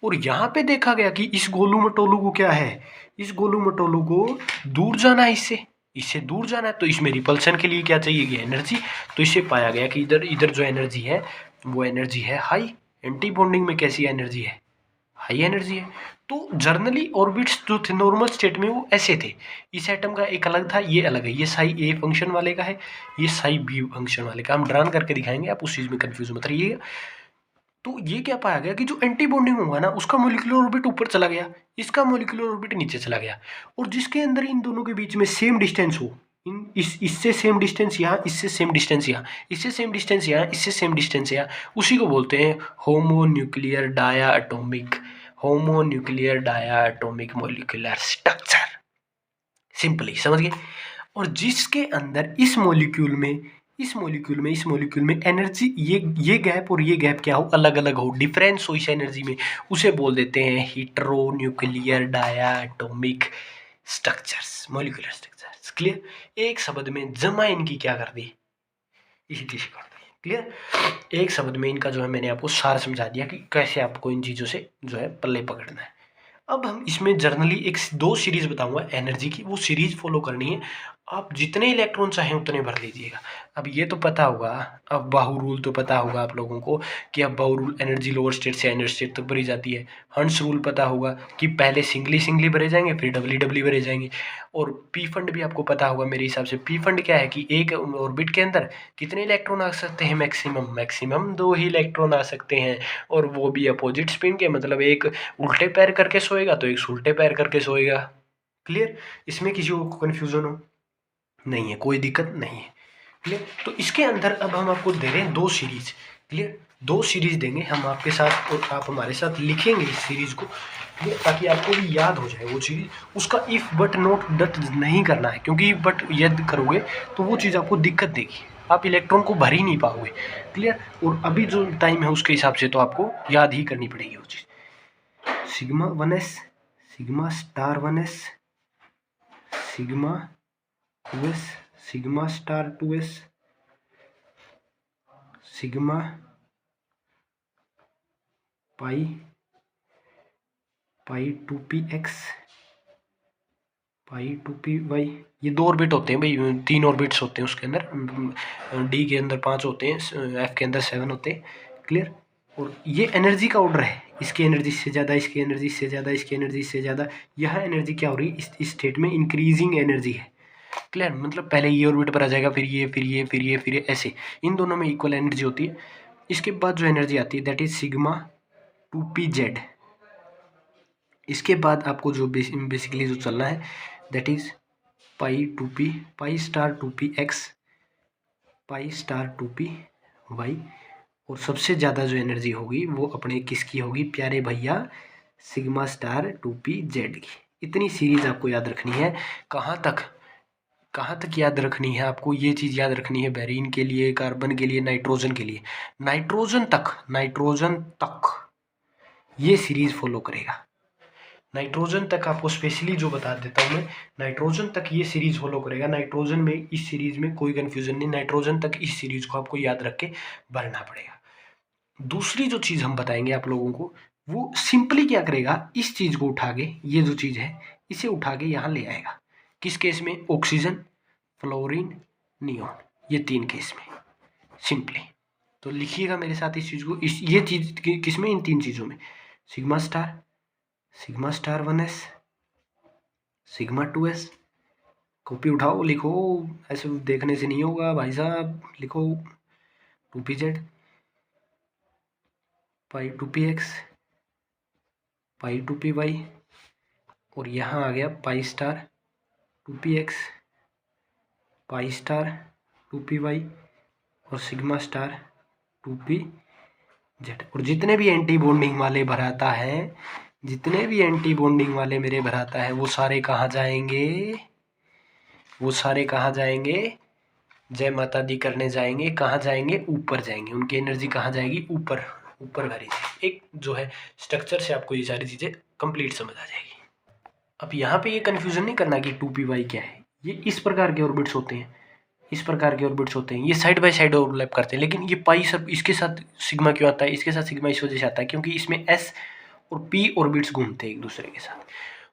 और यहाँ पे देखा गया कि इस गोलू मटोलू को क्या है, इस गोलू मटोलू को दूर जाना है, इससे इससे दूर जाना है, तो इसमें रिपल्सन के लिए क्या चाहिए, एनर्जी। तो इससे पाया गया कि इधर इधर जो एनर्जी है वो एनर्जी है हाई। एंटी बॉन्डिंग में कैसी एनर्जी है, हाई एनर्जी है। तो जर्नली ऑर्बिट्स जो थे नॉर्मल स्टेट में वो ऐसे थे। इस एटम का एक अलग था, ये अलग है, ये साई ए फंक्शन वाले का है, ये साई बी फंक्शन वाले का। हम ड्रॉन करके दिखाएंगे, आप उस चीज़ में कंफ्यूज मत रहिएगा। तो ये क्या पाया गया कि जो एंटी बॉन्डिंग होगा ना उसका मोलिकुलर ऑर्बिट ऊपर चला गया, इसका मोलिकुलर ऑर्बिट नीचे चला गया। और जिसके अंदर इन दोनों के बीच में सेम डिस्टेंस हो, इससे सेम डिस्टेंस यहाँ, इससे सेम डिस्टेंस यहाँ, इससे सेम डिस्टेंस यहाँ, इससे सेम डिस्टेंस यहाँ, उसी को बोलते हैं homonuclear diatomic, homonuclear diatomic molecular structure. Simply समझ गए। और जिसके अंदर इस मॉलिक्यूल में एनर्जी, ये गैप और ये गैप क्या हो, अलग अलग हो, डिफरेंस हो इस एनर्जी में, उसे बोल देते हैं heteronuclear diatomic structures, molecular structures. Clear. एक शब्द में जमा इनकी क्या कर दी, इसी चीज कर दी। क्लियर। एक शब्द में इनका जो है मैंने आपको सार समझा दिया कि कैसे आपको इन चीज़ों से जो है पल्ले पकड़ना है। अब हम इसमें जर्नली एक दो सीरीज बताऊंगा एनर्जी की, वो सीरीज फॉलो करनी है। आप जितने इलेक्ट्रॉन चाहें उतने भर लीजिएगा। अब ये तो पता होगा, अब बाहु रूल तो पता होगा आप लोगों को कि अब बाहु रूल एनर्जी लोअर स्टेट से हायर स्टेट तक भरी जाती है। हंस रूल पता होगा कि पहले सिंगली भरे जाएंगे फिर डबली भरे जाएंगे। और पी फंड भी आपको पता होगा मेरे हिसाब से। पी फंड क्या है कि एक ऑर्बिट के अंदर कितने इलेक्ट्रॉन आ सकते हैं, मैक्सिमम 2 ही इलेक्ट्रॉन आ सकते हैं, और वो भी अपोजिट स्पिन के, मतलब एक उल्टे पैर करके सोएगा तो एक उल्टे पैर करके सोएगा। क्लियर। इसमें किसी को कन्फ्यूजन हो नहीं है, कोई दिक्कत नहीं है। क्लियर। तो इसके अंदर अब हम आपको दे रहे हैं 2 सीरीज। क्लियर। 2 सीरीज देंगे हम आपके साथ और आप हमारे साथ लिखेंगे इस सीरीज को, ताकि आपको भी याद हो जाए वो चीज़। उसका इफ बट नोट डट नहीं करना है, क्योंकि इफ बट यदि करोगे तो वो चीज़ आपको दिक्कत देगी, आप इलेक्ट्रॉन को भर ही नहीं पाओगे। क्लियर। और अभी जो टाइम है उसके हिसाब से तो आपको याद ही करनी पड़ेगी वो चीज़। Sigma 1s, sigma star 1s, sigma 2s, sigma star 2s, sigma pi 2px, pi 2py। ये 2 ऑर्बिट होते हैं भाई, 3 ऑर्बिट्स होते हैं उसके अंदर। डी के अंदर 5 होते हैं, एफ के अंदर 7 होते हैं। क्लियर। और ये एनर्जी का ऑर्डर है, इसकी एनर्जी से ज़्यादा, इसकी एनर्जी से ज़्यादा, इसकी एनर्जी से ज़्यादा। यह एनर्जी क्या हो रही है, इस स्टेट में इंक्रीजिंग एनर्जी है। क्लियर। मतलब पहले ये ऑर्बिट पर आ जाएगा, फिर ये, फिर ये, फिर ये, फिर ये, ऐसे इन दोनों में इक्वल एनर्जी होती है। इसके बाद जो एनर्जी आती है दैट इज सिग्मा 2pz। इसके बाद आपको जो बेसिकली जो चलना है that is pi 2p, pi star 2px, pi star 2py। और सबसे ज़्यादा जो एनर्जी होगी वो अपने किसकी होगी प्यारे भैया, सिग्मा स्टार 2pz की। इतनी सीरीज आपको याद रखनी है। कहाँ तक याद रखनी है आपको, ये चीज़ याद रखनी है बेरीन के लिए, कार्बन के लिए, नाइट्रोजन के लिए, नाइट्रोजन तक ये सीरीज फॉलो करेगा। नाइट्रोजन तक आपको स्पेशली जो बता देता हूँ मैं, नाइट्रोजन तक ये सीरीज फॉलो करेगा। नाइट्रोजन में इस सीरीज में कोई कंफ्यूजन नहीं, नाइट्रोजन तक इस सीरीज को आपको याद रख के भरना पड़ेगा। दूसरी जो चीज़ हम बताएंगे आप लोगों को, वो सिंपली क्या करेगा, इस चीज़ को उठा के, ये जो चीज़ है इसे उठा के यहाँ ले आएगा। किस केस में? ऑक्सीजन, फ्लोरीन, नियोन, ये 3 केस में सिंपली। तो लिखिएगा मेरे साथ इस चीज़ को, इस ये चीज़ किस में? इन 3 चीज़ों में। Sigma star 1s, sigma 2s, copy उठाओ लिखो, ऐसे देखने से नहीं होगा भाई साहब, लिखो 2pz, पाई 2px, पाई 2py, और यहाँ आ गया pi star 2px, pi star 2py और सिग्मा स्टार 2pz। और जितने भी एंटी बॉन्डिंग वाले भराता है, जितने भी एंटी बॉन्डिंग वाले मेरे भराता है, वो सारे कहाँ जाएंगे? वो सारे कहाँ जाएंगे? जय माता दी करने जाएंगे। कहाँ जाएंगे? ऊपर जाएंगे। उनकी एनर्जी कहाँ जाएगी? ऊपर, ऊपर भरी जाएगी। एक जो है स्ट्रक्चर से आपको ये सारी चीज़ें कंप्लीट समझ आ जाएगी। अब यहाँ पे ये कन्फ्यूजन नहीं करना कि 2py क्या है। ये इस प्रकार के ऑर्बिट्स होते हैं, इस प्रकार के ऑर्बिट्स होते हैं, ये साइड बाय साइड ओवरलैप करते हैं। लेकिन ये पाई सब इसके साथ सिग्मा क्यों आता है? इसके साथ सिग्मा इस वजह से आता है क्योंकि इसमें s और p ऑर्बिट्स घूमते हैं एक दूसरे के साथ।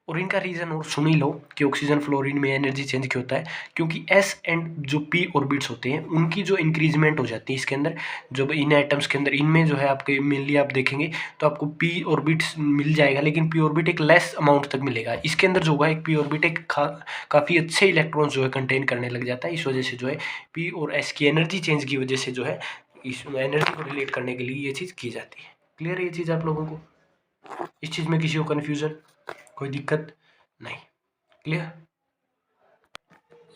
और इनका रीज़न और सुन ही लो कि ऑक्सीजन फ्लोरीन में एनर्जी चेंज क्यों होता है, क्योंकि s एंड जो p ऑर्बिट्स होते हैं उनकी जो इंक्रीजमेंट हो जाती है इसके अंदर, जो इन एटम्स के अंदर, इनमें जो है आपके मेनली आप देखेंगे तो आपको p ऑर्बिट्स मिल जाएगा, लेकिन p ऑर्बिट एक लेस अमाउंट तक मिलेगा। इसके अंदर जो होगा एक p ऑर्बिट एक काफ़ी अच्छे इलेक्ट्रॉन्स जो है कंटेन करने लग जाता है। इस वजह से जो है p और s की एनर्जी चेंज की वजह से जो है इस एनर्जी को रिलेट करने के लिए ये चीज़ की जाती है। क्लियर है ये चीज़ आप लोगों को? इस चीज़ में किसी को कन्फ्यूज़न, कोई दिक्कत नहीं? क्लियर?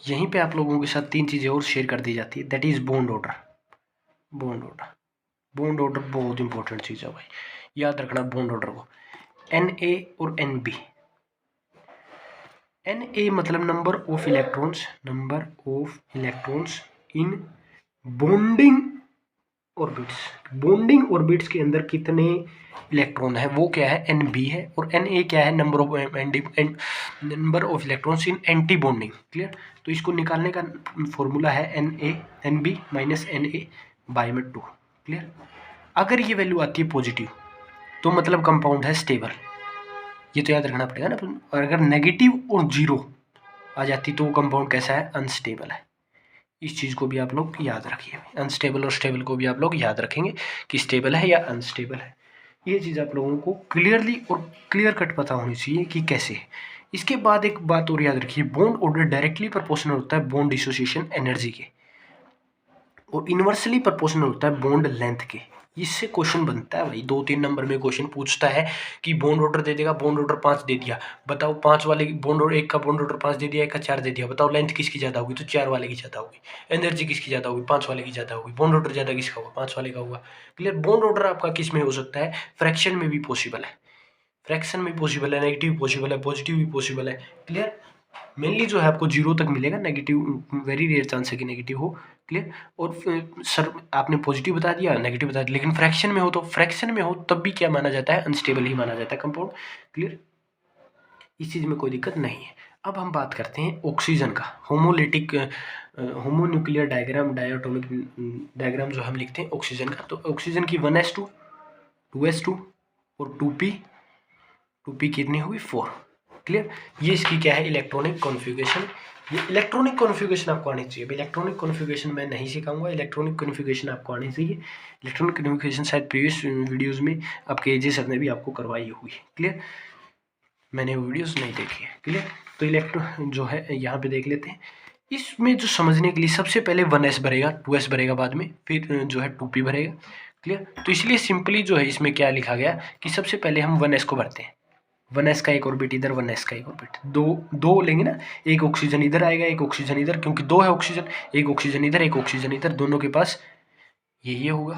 यहीं पे आप लोगों के साथ 3 चीज़ें और शेयर कर दी जाती है, that is bond order. Bond order, bond order बहुत इंपॉर्टेंट चीज़ है भाई, याद रखना बॉन्ड ऑर्डर को। Na और Nb। Na मतलब number of electrons, number of electrons in bonding orbits. Bonding orbits के अंदर कितने इलेक्ट्रॉन है वो क्या है? Nb है। और Na क्या है? Number of electrons in anti bonding. Clear? तो इसको निकालने का फॉर्मूला है Nb माइनस Na बाय में 2। क्लियर? अगर ये वैल्यू आती है पॉजिटिव तो मतलब कंपाउंड है स्टेबल, ये तो याद रखना पड़ेगा ना। और अगर नेगेटिव और 0 आ जाती तो वो कंपाउंड कैसा है? अनस्टेबल है। इस चीज़ को भी आप लोग याद रखिए। अनस्टेबल और स्टेबल को भी आप लोग याद रखेंगे कि स्टेबल है या अनस्टेबल है। ये चीज़ आप लोगों को क्लियरली और क्लियर कट पता होनी चाहिए कि कैसे है। इसके बाद एक बात और याद रखिए, बॉन्ड ऑर्डर डायरेक्टली प्रोपोर्शनल होता है बॉन्ड डिसोसिएशन एनर्जी के, और इन्वर्सली प्रोपोर्शनल होता है बॉन्ड लेंथ के। इससे क्वेश्चन बनता है भाई, 2-3 नंबर में क्वेश्चन पूछता है कि बॉन्ड ऑर्डर दे देगा, बॉन्ड ऑर्डर 5 दे दिया, बताओ 5 वाले बॉन्ड ऑर्डर, एक का बॉन्ड ऑर्डर 5 दे दिया, एक का 4 दे दिया, बताओ लेंथ किसकी ज़्यादा होगी? तो 4 वाले की ज़्यादा होगी। एनर्जी किसकी ज़्यादा होगी? 5 वाले की ज़्यादा होगी। बॉन्ड ऑर्डर ज़्यादा किसका होगा? 5 वाले का होगा। क्लियर? बॉन्ड ऑर्डर आपका किस में हो सकता है? फ्रैक्शन में भी पॉसिबल है, फ्रैक्शन में पॉसिबल है, नेगेटिव पॉसिबल है, पॉजिटिव भी पॉसिबल है। क्लियर? मेनली जो है आपको 0 तक मिलेगा, नेगेटिव वेरी रेयर चांस है कि नेगेटिव हो। क्लियर? और सर आपने पॉजिटिव बता दिया, नेगेटिव बता दिया, लेकिन फ्रैक्शन में हो तो, फ्रैक्शन में हो तब भी क्या माना जाता है? अनस्टेबल ही माना जाता है कंपाउंड। क्लियर? इस चीज़ में कोई दिक्कत नहीं है। अब हम बात करते हैं ऑक्सीजन का। Homolytic homonuclear diagram, diatomic diagram जो हम लिखते हैं ऑक्सीजन का, तो ऑक्सीजन की 1s2, 2s2 और 2p कितनी हुई? 4। क्लियर? ये इसकी क्या है? Electronic configuration. ये इलेक्ट्रॉनिक कॉन्फ़िगरेशन आपको आनी चाहिए। इलेक्ट्रॉनिक कॉन्फ़िगरेशन मैं नहीं सिखाऊंगा, इलेक्ट्रॉनिक कॉन्फ़िगरेशन आपको आनी चाहिए। इलेक्ट्रॉनिक कॉन्फ़िगरेशन शायद प्रीवियस वीडियोज़ में आपके एजे सर ने भी आपको करवाई हुई है। क्लियर? मैंने वो वीडियोज़ नहीं देखी है। क्लियर? तो इलेक्ट्रॉन जो है यहाँ पे देख लेते हैं। इसमें जो समझने के लिए सबसे पहले 1s भरेगा, 2s भरेगा बाद में, फिर जो है 2p भरेगा। क्लियर? तो इसलिए सिंपली जो है इसमें क्या लिखा गया कि सबसे पहले हम 1s को भरते हैं। 1s का एक ऑर्बिट इधर, 1s का एक ऑर्बिट, दो लेंगे ना, एक ऑक्सीजन इधर आएगा, एक ऑक्सीजन इधर, क्योंकि 2 है ऑक्सीजन, एक ऑक्सीजन इधर, एक ऑक्सीजन इधर, दोनों के पास ये होगा।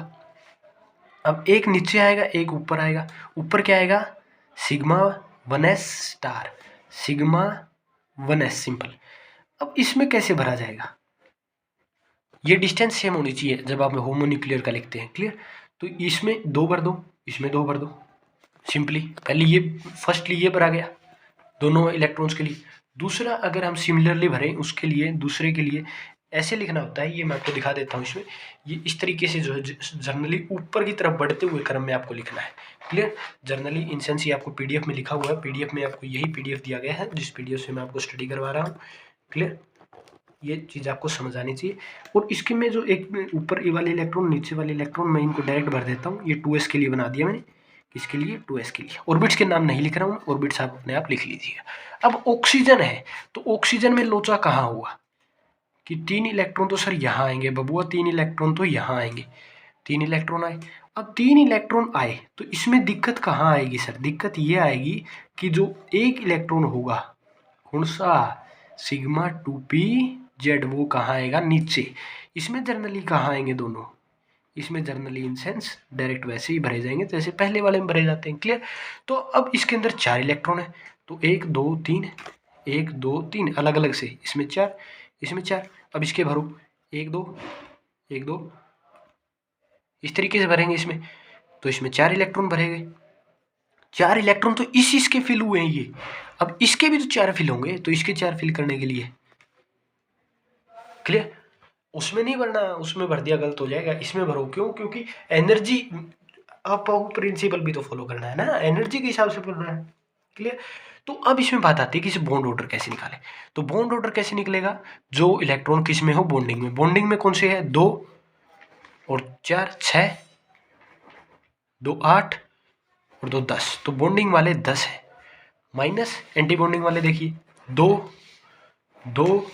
अब एक नीचे आएगा, एक ऊपर आएगा। ऊपर क्या आएगा? Sigma 1s star, sigma 1s simple. अब इसमें कैसे भरा जाएगा? ये डिस्टेंस सेम होनी चाहिए जब आप होमोन्यूक्लियर का लिखते हैं। क्लियर? तो इसमें 2 भर दो, इसमें 2 भर दो। सिंपली पहले ये फर्स्टली ये भरा गया, दोनों इलेक्ट्रॉन्स के लिए। दूसरा अगर हम सिमिलरली भरें उसके लिए, दूसरे के लिए ऐसे लिखना होता है, ये मैं आपको दिखा देता हूँ इसमें। ये इस तरीके से जो है जर्नली ऊपर की तरफ बढ़ते हुए क्रम में आपको लिखना है। क्लियर। जर्नली इन सेंस ये आपको पीडीएफ में लिखा हुआ है, पीडीएफ में आपको यही पीडीएफ दिया गया है जिस पीडीएफ से मैं आपको स्टडी करवा रहा हूँ। क्लियर। ये चीज़ आपको समझ आनी चाहिए। और इसके में जो एक ऊपर वाले इलेक्ट्रॉन नीचे वाले इलेक्ट्रॉन मैं इनको डायरेक्ट भर देता हूँ। ये 2s के लिए बना दिया मैंने। किसके लिए? 2s के लिए। ऑर्बिट्स के नाम नहीं लिख रहा हूँ, ऑर्बिट्स आप अपने आप लिख लीजिएगा। अब ऑक्सीजन है, तो ऑक्सीजन में लोचा कहाँ हुआ कि 3 इलेक्ट्रॉन तो सर यहाँ आएंगे बबुआ, 3 इलेक्ट्रॉन तो यहाँ आएंगे, 3 इलेक्ट्रॉन आए। अब 3 इलेक्ट्रॉन आए तो इसमें दिक्कत कहाँ आएगी सर? दिक्कत ये आएगी कि जो एक इलेक्ट्रॉन होगा, कौन सा? सिग्मा 2p z, वो कहाँ आएगा? नीचे। इसमें जर्नली कहाँ आएंगे दोनों? इसमें जर्नली इन सेंस डायरेक्ट वैसे ही भरे जाएंगे जैसे पहले वाले में भरे जाते हैं। क्लियर। तो अब इसके अंदर 4 इलेक्ट्रॉन है, तो 1 2 3, 1 2 3 अलग अलग से, इसमें 4, इसमें 4। अब इसके भरो 1 2 1 2, इस तरीके से भरेंगे इसमें, तो इसमें 4 इलेक्ट्रॉन भरेंगे। 4 इलेक्ट्रॉन तो इसके फिल हुए हैं ये। अब इसके भी तो 4 फिल होंगे, तो इसके 4 फिल करने के लिए। क्लियर। उसमें नहीं भरना, उसमें भर दिया गलत हो जाएगा, इसमें भरो। क्यों? क्योंकि एनर्जी, आपको प्रिंसिपल भी तो फॉलो करना है ना, एनर्जी के हिसाब से पढ़ना है। क्लियर। तो अब इसमें बात आती है कि इसे बॉन्ड ऑर्डर कैसे निकाले। तो बॉन्ड ऑर्डर कैसे निकलेगा? जो इलेक्ट्रॉन किस में हो? बॉन्डिंग में। बॉन्डिंग में कौन से है? 2 और 4 6, 2 8 और 2 10, तो बॉन्डिंग वाले 10 है। माइनस एंटी बॉन्डिंग वाले देखिए 2 2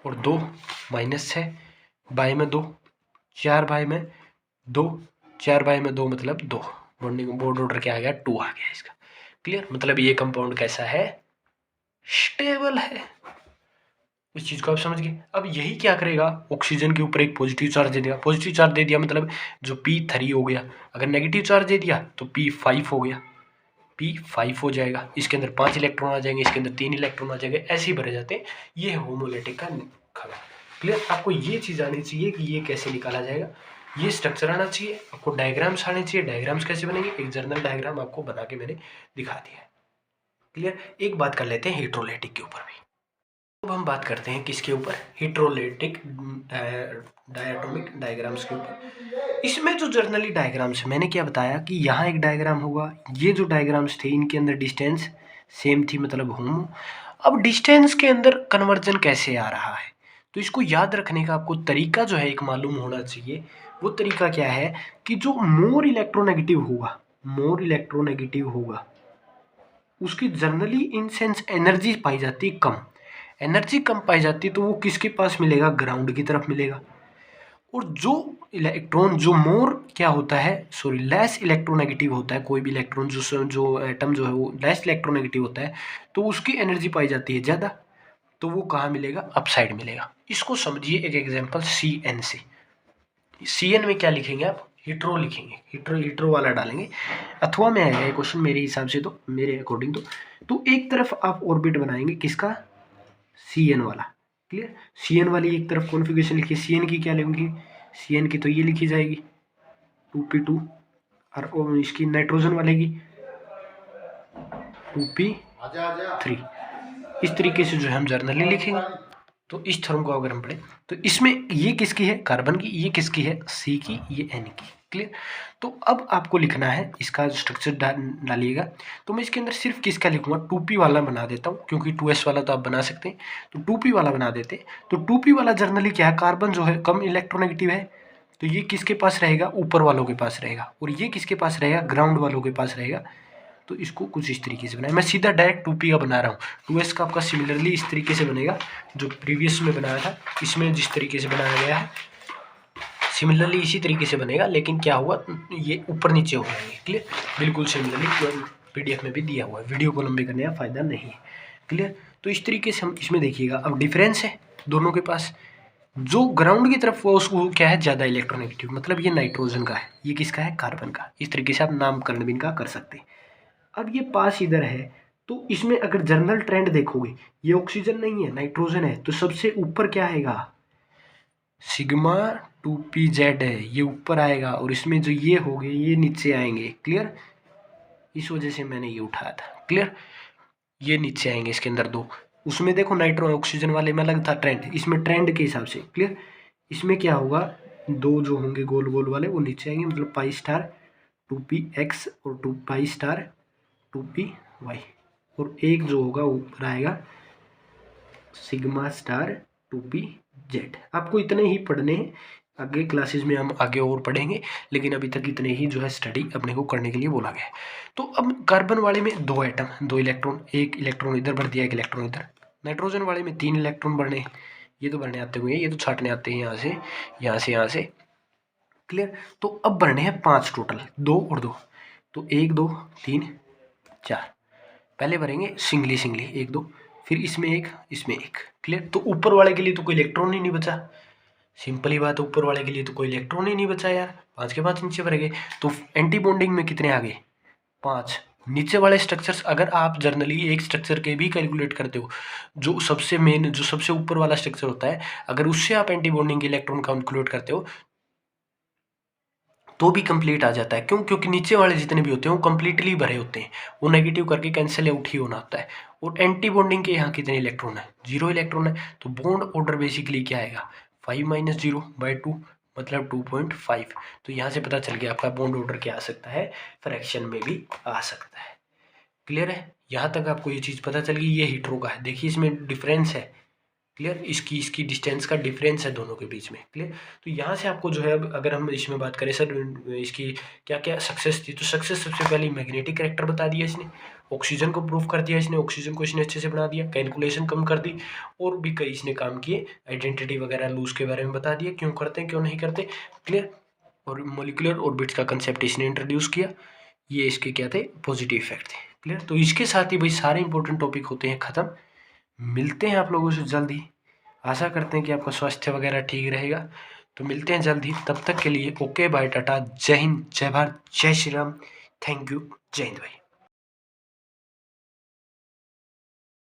और 2, -6, बाई में 2, 4 बाई में 2, 4 बाई में 2 मतलब 2। बॉन्डिंग बॉन्ड ऑर्डर क्या आ गया? 2 आ गया इसका। क्लियर। मतलब ये कंपाउंड कैसा है? स्टेबल है। इस चीज को आप समझ गए। अब यही क्या करेगा? ऑक्सीजन के ऊपर एक पॉजिटिव चार्ज दे देगा। पॉजिटिव चार्ज दे दिया मतलब जो P3 हो गया, अगर नेगेटिव चार्ज दे दिया तो P5 हो गया, P5 हो जाएगा। इसके अंदर 5 इलेक्ट्रॉन आ जाएंगे, इसके अंदर 3 इलेक्ट्रॉन आ जाएंगे, ऐसे ही भरे जाते हैं। ये है होमोलैटिक का खड़ा। क्लियर। आपको ये चीज़ आनी चाहिए कि ये कैसे निकाला जाएगा, ये स्ट्रक्चर आना चाहिए आपको, डायग्राम्स आने चाहिए। डायग्राम्स कैसे बनेंगे? एक जर्नल डायग्राम आपको बना के मैंने दिखा दिया है। क्लियर। एक बात कर लेते हैं हिड्रोलैटिक के ऊपर भी। अब हम बात करते हैं किसके ऊपर? हिड्रोलैटिक डायटोमिक डायग्राम्स के ऊपर। इसमें जो जर्नली डायग्राम्स है, मैंने क्या बताया कि यहाँ एक डायग्राम होगा, ये जो डायग्राम्स थे इनके अंदर डिस्टेंस सेम थी, मतलब होमो। अब डिस्टेंस के अंदर कन्वर्जन कैसे आ रहा है, तो इसको याद रखने का आपको तरीका जो है एक मालूम होना चाहिए। वो तरीका क्या है कि जो मोर इलेक्ट्रोनेगेटिव होगा, मोर इलेक्ट्रोनेगेटिव होगा, उसकी जर्नली इन सेंस एनर्जी पाई जाती है कम। एनर्जी कम पाई जाती है तो वो किसके पास मिलेगा? ग्राउंड की तरफ मिलेगा। और जो इलेक्ट्रॉन जो मोर क्या होता है, सॉरी लेस इलेक्ट्रोनेगेटिव होता है, कोई भी इलेक्ट्रॉन जो एटम जो है वो लेस इलेक्ट्रोनेगेटिव होता है, तो उसकी एनर्जी पाई जाती है ज़्यादा, तो वो कहाँ मिलेगा? अपसाइड मिलेगा। इसको समझिए एक एग्जांपल CN से। CN में क्या लिखेंगे आप? हिट्रो लिखेंगे, हिट्रो वाला डालेंगे, अथवा में आएगा ये क्वेश्चन मेरे हिसाब से, तो मेरे अकॉर्डिंग तो एक तरफ आप ऑर्बिट बनाएंगे किसका? CN वाला। क्लियर। CN वाली एक तरफ कॉन्फ़िगरेशन लिखिए। CN की क्या लिखेंगे? CN की तो ये लिखी जाएगी 2p2, और इसकी नाइट्रोजन वाले की 2p3। इस तरीके से जो है हम जर्नली लिखेंगे। तो इस थर्म को अगर हम पढ़ें तो इसमें ये किसकी है? कार्बन की। ये किसकी है? C की, ये N की। क्लियर। तो अब आपको लिखना है इसका स्ट्रक्चर डालिएगा। तो मैं इसके अंदर सिर्फ किसका लिखूंगा? 2p वाला बना देता हूँ, क्योंकि 2s वाला तो आप बना सकते हैं, तो 2p वाला बना देते हैं। तो 2p वाला जर्नली क्या है? कार्बन जो है कम इलेक्ट्रोनेगेटिव है, तो ये किसके पास रहेगा? ऊपर वालों के पास रहेगा। और ये किसके पास रहेगा? ग्राउंड वालों के पास रहेगा। तो इसको कुछ इस तरीके से बनाया, मैं सीधा डायरेक्ट 2p का बना रहा हूँ। 2s का आपका सिमिलरली इस तरीके से बनेगा जो प्रीवियस में बनाया था, इसमें जिस तरीके से बनाया गया है सिमिलरली इसी तरीके से बनेगा, लेकिन क्या हुआ, ये ऊपर नीचे हो जाएंगे। क्लियर। बिल्कुल सिमिलरली PDF में भी दिया हुआ है, वीडियो को लंबे करने का फ़ायदा नहीं है। क्लियर। तो इस तरीके से हम इसमें देखिएगा। अब डिफरेंस है दोनों के पास, जो ग्राउंड की तरफ वो उसको क्या है? ज़्यादा इलेक्ट्रोनेगेटिव, मतलब ये नाइट्रोजन का है, ये किसका है? कार्बन का। इस तरीके से आप नामकरण भी इनका कर सकते हैं। अब ये पास इधर है, तो इसमें अगर जर्नल ट्रेंड देखोगे, ये ऑक्सीजन नहीं है, नाइट्रोजन है, तो सबसे ऊपर क्या आएगा? सिग्मा 2pz है, ये ऊपर आएगा, और इसमें जो ये हो गए ये नीचे आएंगे। क्लियर। इस वजह से मैंने ये उठाया था। क्लियर। ये नीचे आएंगे इसके अंदर 2। उसमें देखो नाइट्रो ऑक्सीजन वाले में अलग था ट्रेंड, इसमें ट्रेंड के हिसाब से क्लियर। इसमें क्या होगा, 2 जो होंगे गोल गोल वाले वो नीचे आएंगे, मतलब पाई स्टार 2p(x) और 2 पाई स्टार 2p(y), और एक जो होगा ऊपर आएगा सिग्मा स्टार 2p(z). आपको इतने ही पढ़ने हैं, आगे क्लासेस में हम आगे और पढ़ेंगे, लेकिन अभी तक इतने ही जो है स्टडी अपने को करने के लिए बोला गया है। तो अब कार्बन वाले में 2 एटम 2 इलेक्ट्रॉन, एक इलेक्ट्रॉन इधर भर दिया, एक इलेक्ट्रॉन इधर। नाइट्रोजन वाले में 3 इलेक्ट्रॉन भरने, ये तो भरने आते हुए, ये तो छाटने आते हैं यहाँ से यहाँ से यहाँ से, क्लियर। तो अब भरने हैं 5 टोटल, 2 और 2, तो 1 2 3 4। पहले भरेंगे सिंगली सिंगली 1 2, फिर इसमें एक इसमें एक, क्लियर। तो ऊपर वाले के लिए तो कोई इलेक्ट्रॉन ही नहीं बचा, सिंपल ही बात है, ऊपर वाले के लिए तो कोई इलेक्ट्रॉन ही नहीं बचा यार, 5 के 5 नीचे भर गए। तो एंटी बॉन्डिंग में कितने आ गए, 5। नीचे वाले स्ट्रक्चर्स अगर आप जर्नली एक स्ट्रक्चर के भी कैलकुलेट करते हो, जो सबसे मेन जो सबसे ऊपर वाला स्ट्रक्चर होता है, अगर उससे आप एंटी बॉन्डिंग के इलेक्ट्रॉन कैलकुलेट करते हो तो भी कंप्लीट आ जाता है। क्यों, क्योंकि नीचे वाले जितने भी होते हैं वो कंप्लीटली भरे होते हैं, वो नेगेटिव करके कैंसिल आउट ही होना होता है। और एंटी बॉन्डिंग के यहाँ कितने इलेक्ट्रॉन है, 0 इलेक्ट्रॉन है। तो बॉन्ड ऑर्डर बेसिकली क्या आएगा, 5 - 0/2 मतलब 2.5। तो यहाँ से पता चल गया आपका बॉन्ड ऑर्डर क्या आ सकता है, फ्रैक्शन में भी आ सकता है। क्लियर है, यहाँ तक आपको ये चीज़ पता चल गई। ये हीटरो का है, देखिए इसमें डिफरेंस है, क्लियर। इसकी डिस्टेंस का डिफरेंस है दोनों के बीच में, क्लियर। तो यहाँ से आपको जो है, अब अगर हम इसमें बात करें सर इसकी क्या क्या सक्सेस थी, तो सक्सेस सबसे पहले मैग्नेटिक कैरेक्टर बता दिया इसने, ऑक्सीजन को प्रूफ कर दिया इसने, ऑक्सीजन को इसने अच्छे से बना दिया, कैलकुलेशन कम कर दी, और भी कई इसने काम किए, आइडेंटिटी वगैरह लूज के बारे में बता दिया, क्यों करते हैं क्यों नहीं करते, क्लियर। और मोलिकुलर ऑर्बिट्स का कंसेप्ट इसने इंट्रोड्यूस किया। ये इसके क्या थे, पॉजिटिव इफेक्ट थे, क्लियर। तो इसके साथ ही भाई सारे इंपॉर्टेंट टॉपिक होते हैं ख़त्म। मिलते हैं आप लोगों से जल्दी, आशा करते हैं कि आपका स्वास्थ्य वगैरह ठीक रहेगा। तो मिलते हैं जल्दी, तब तक के लिए ओके बाय टाटा, जय हिंद, जय भारत, जय श्री राम, थैंक यू, जय हिंद भाई।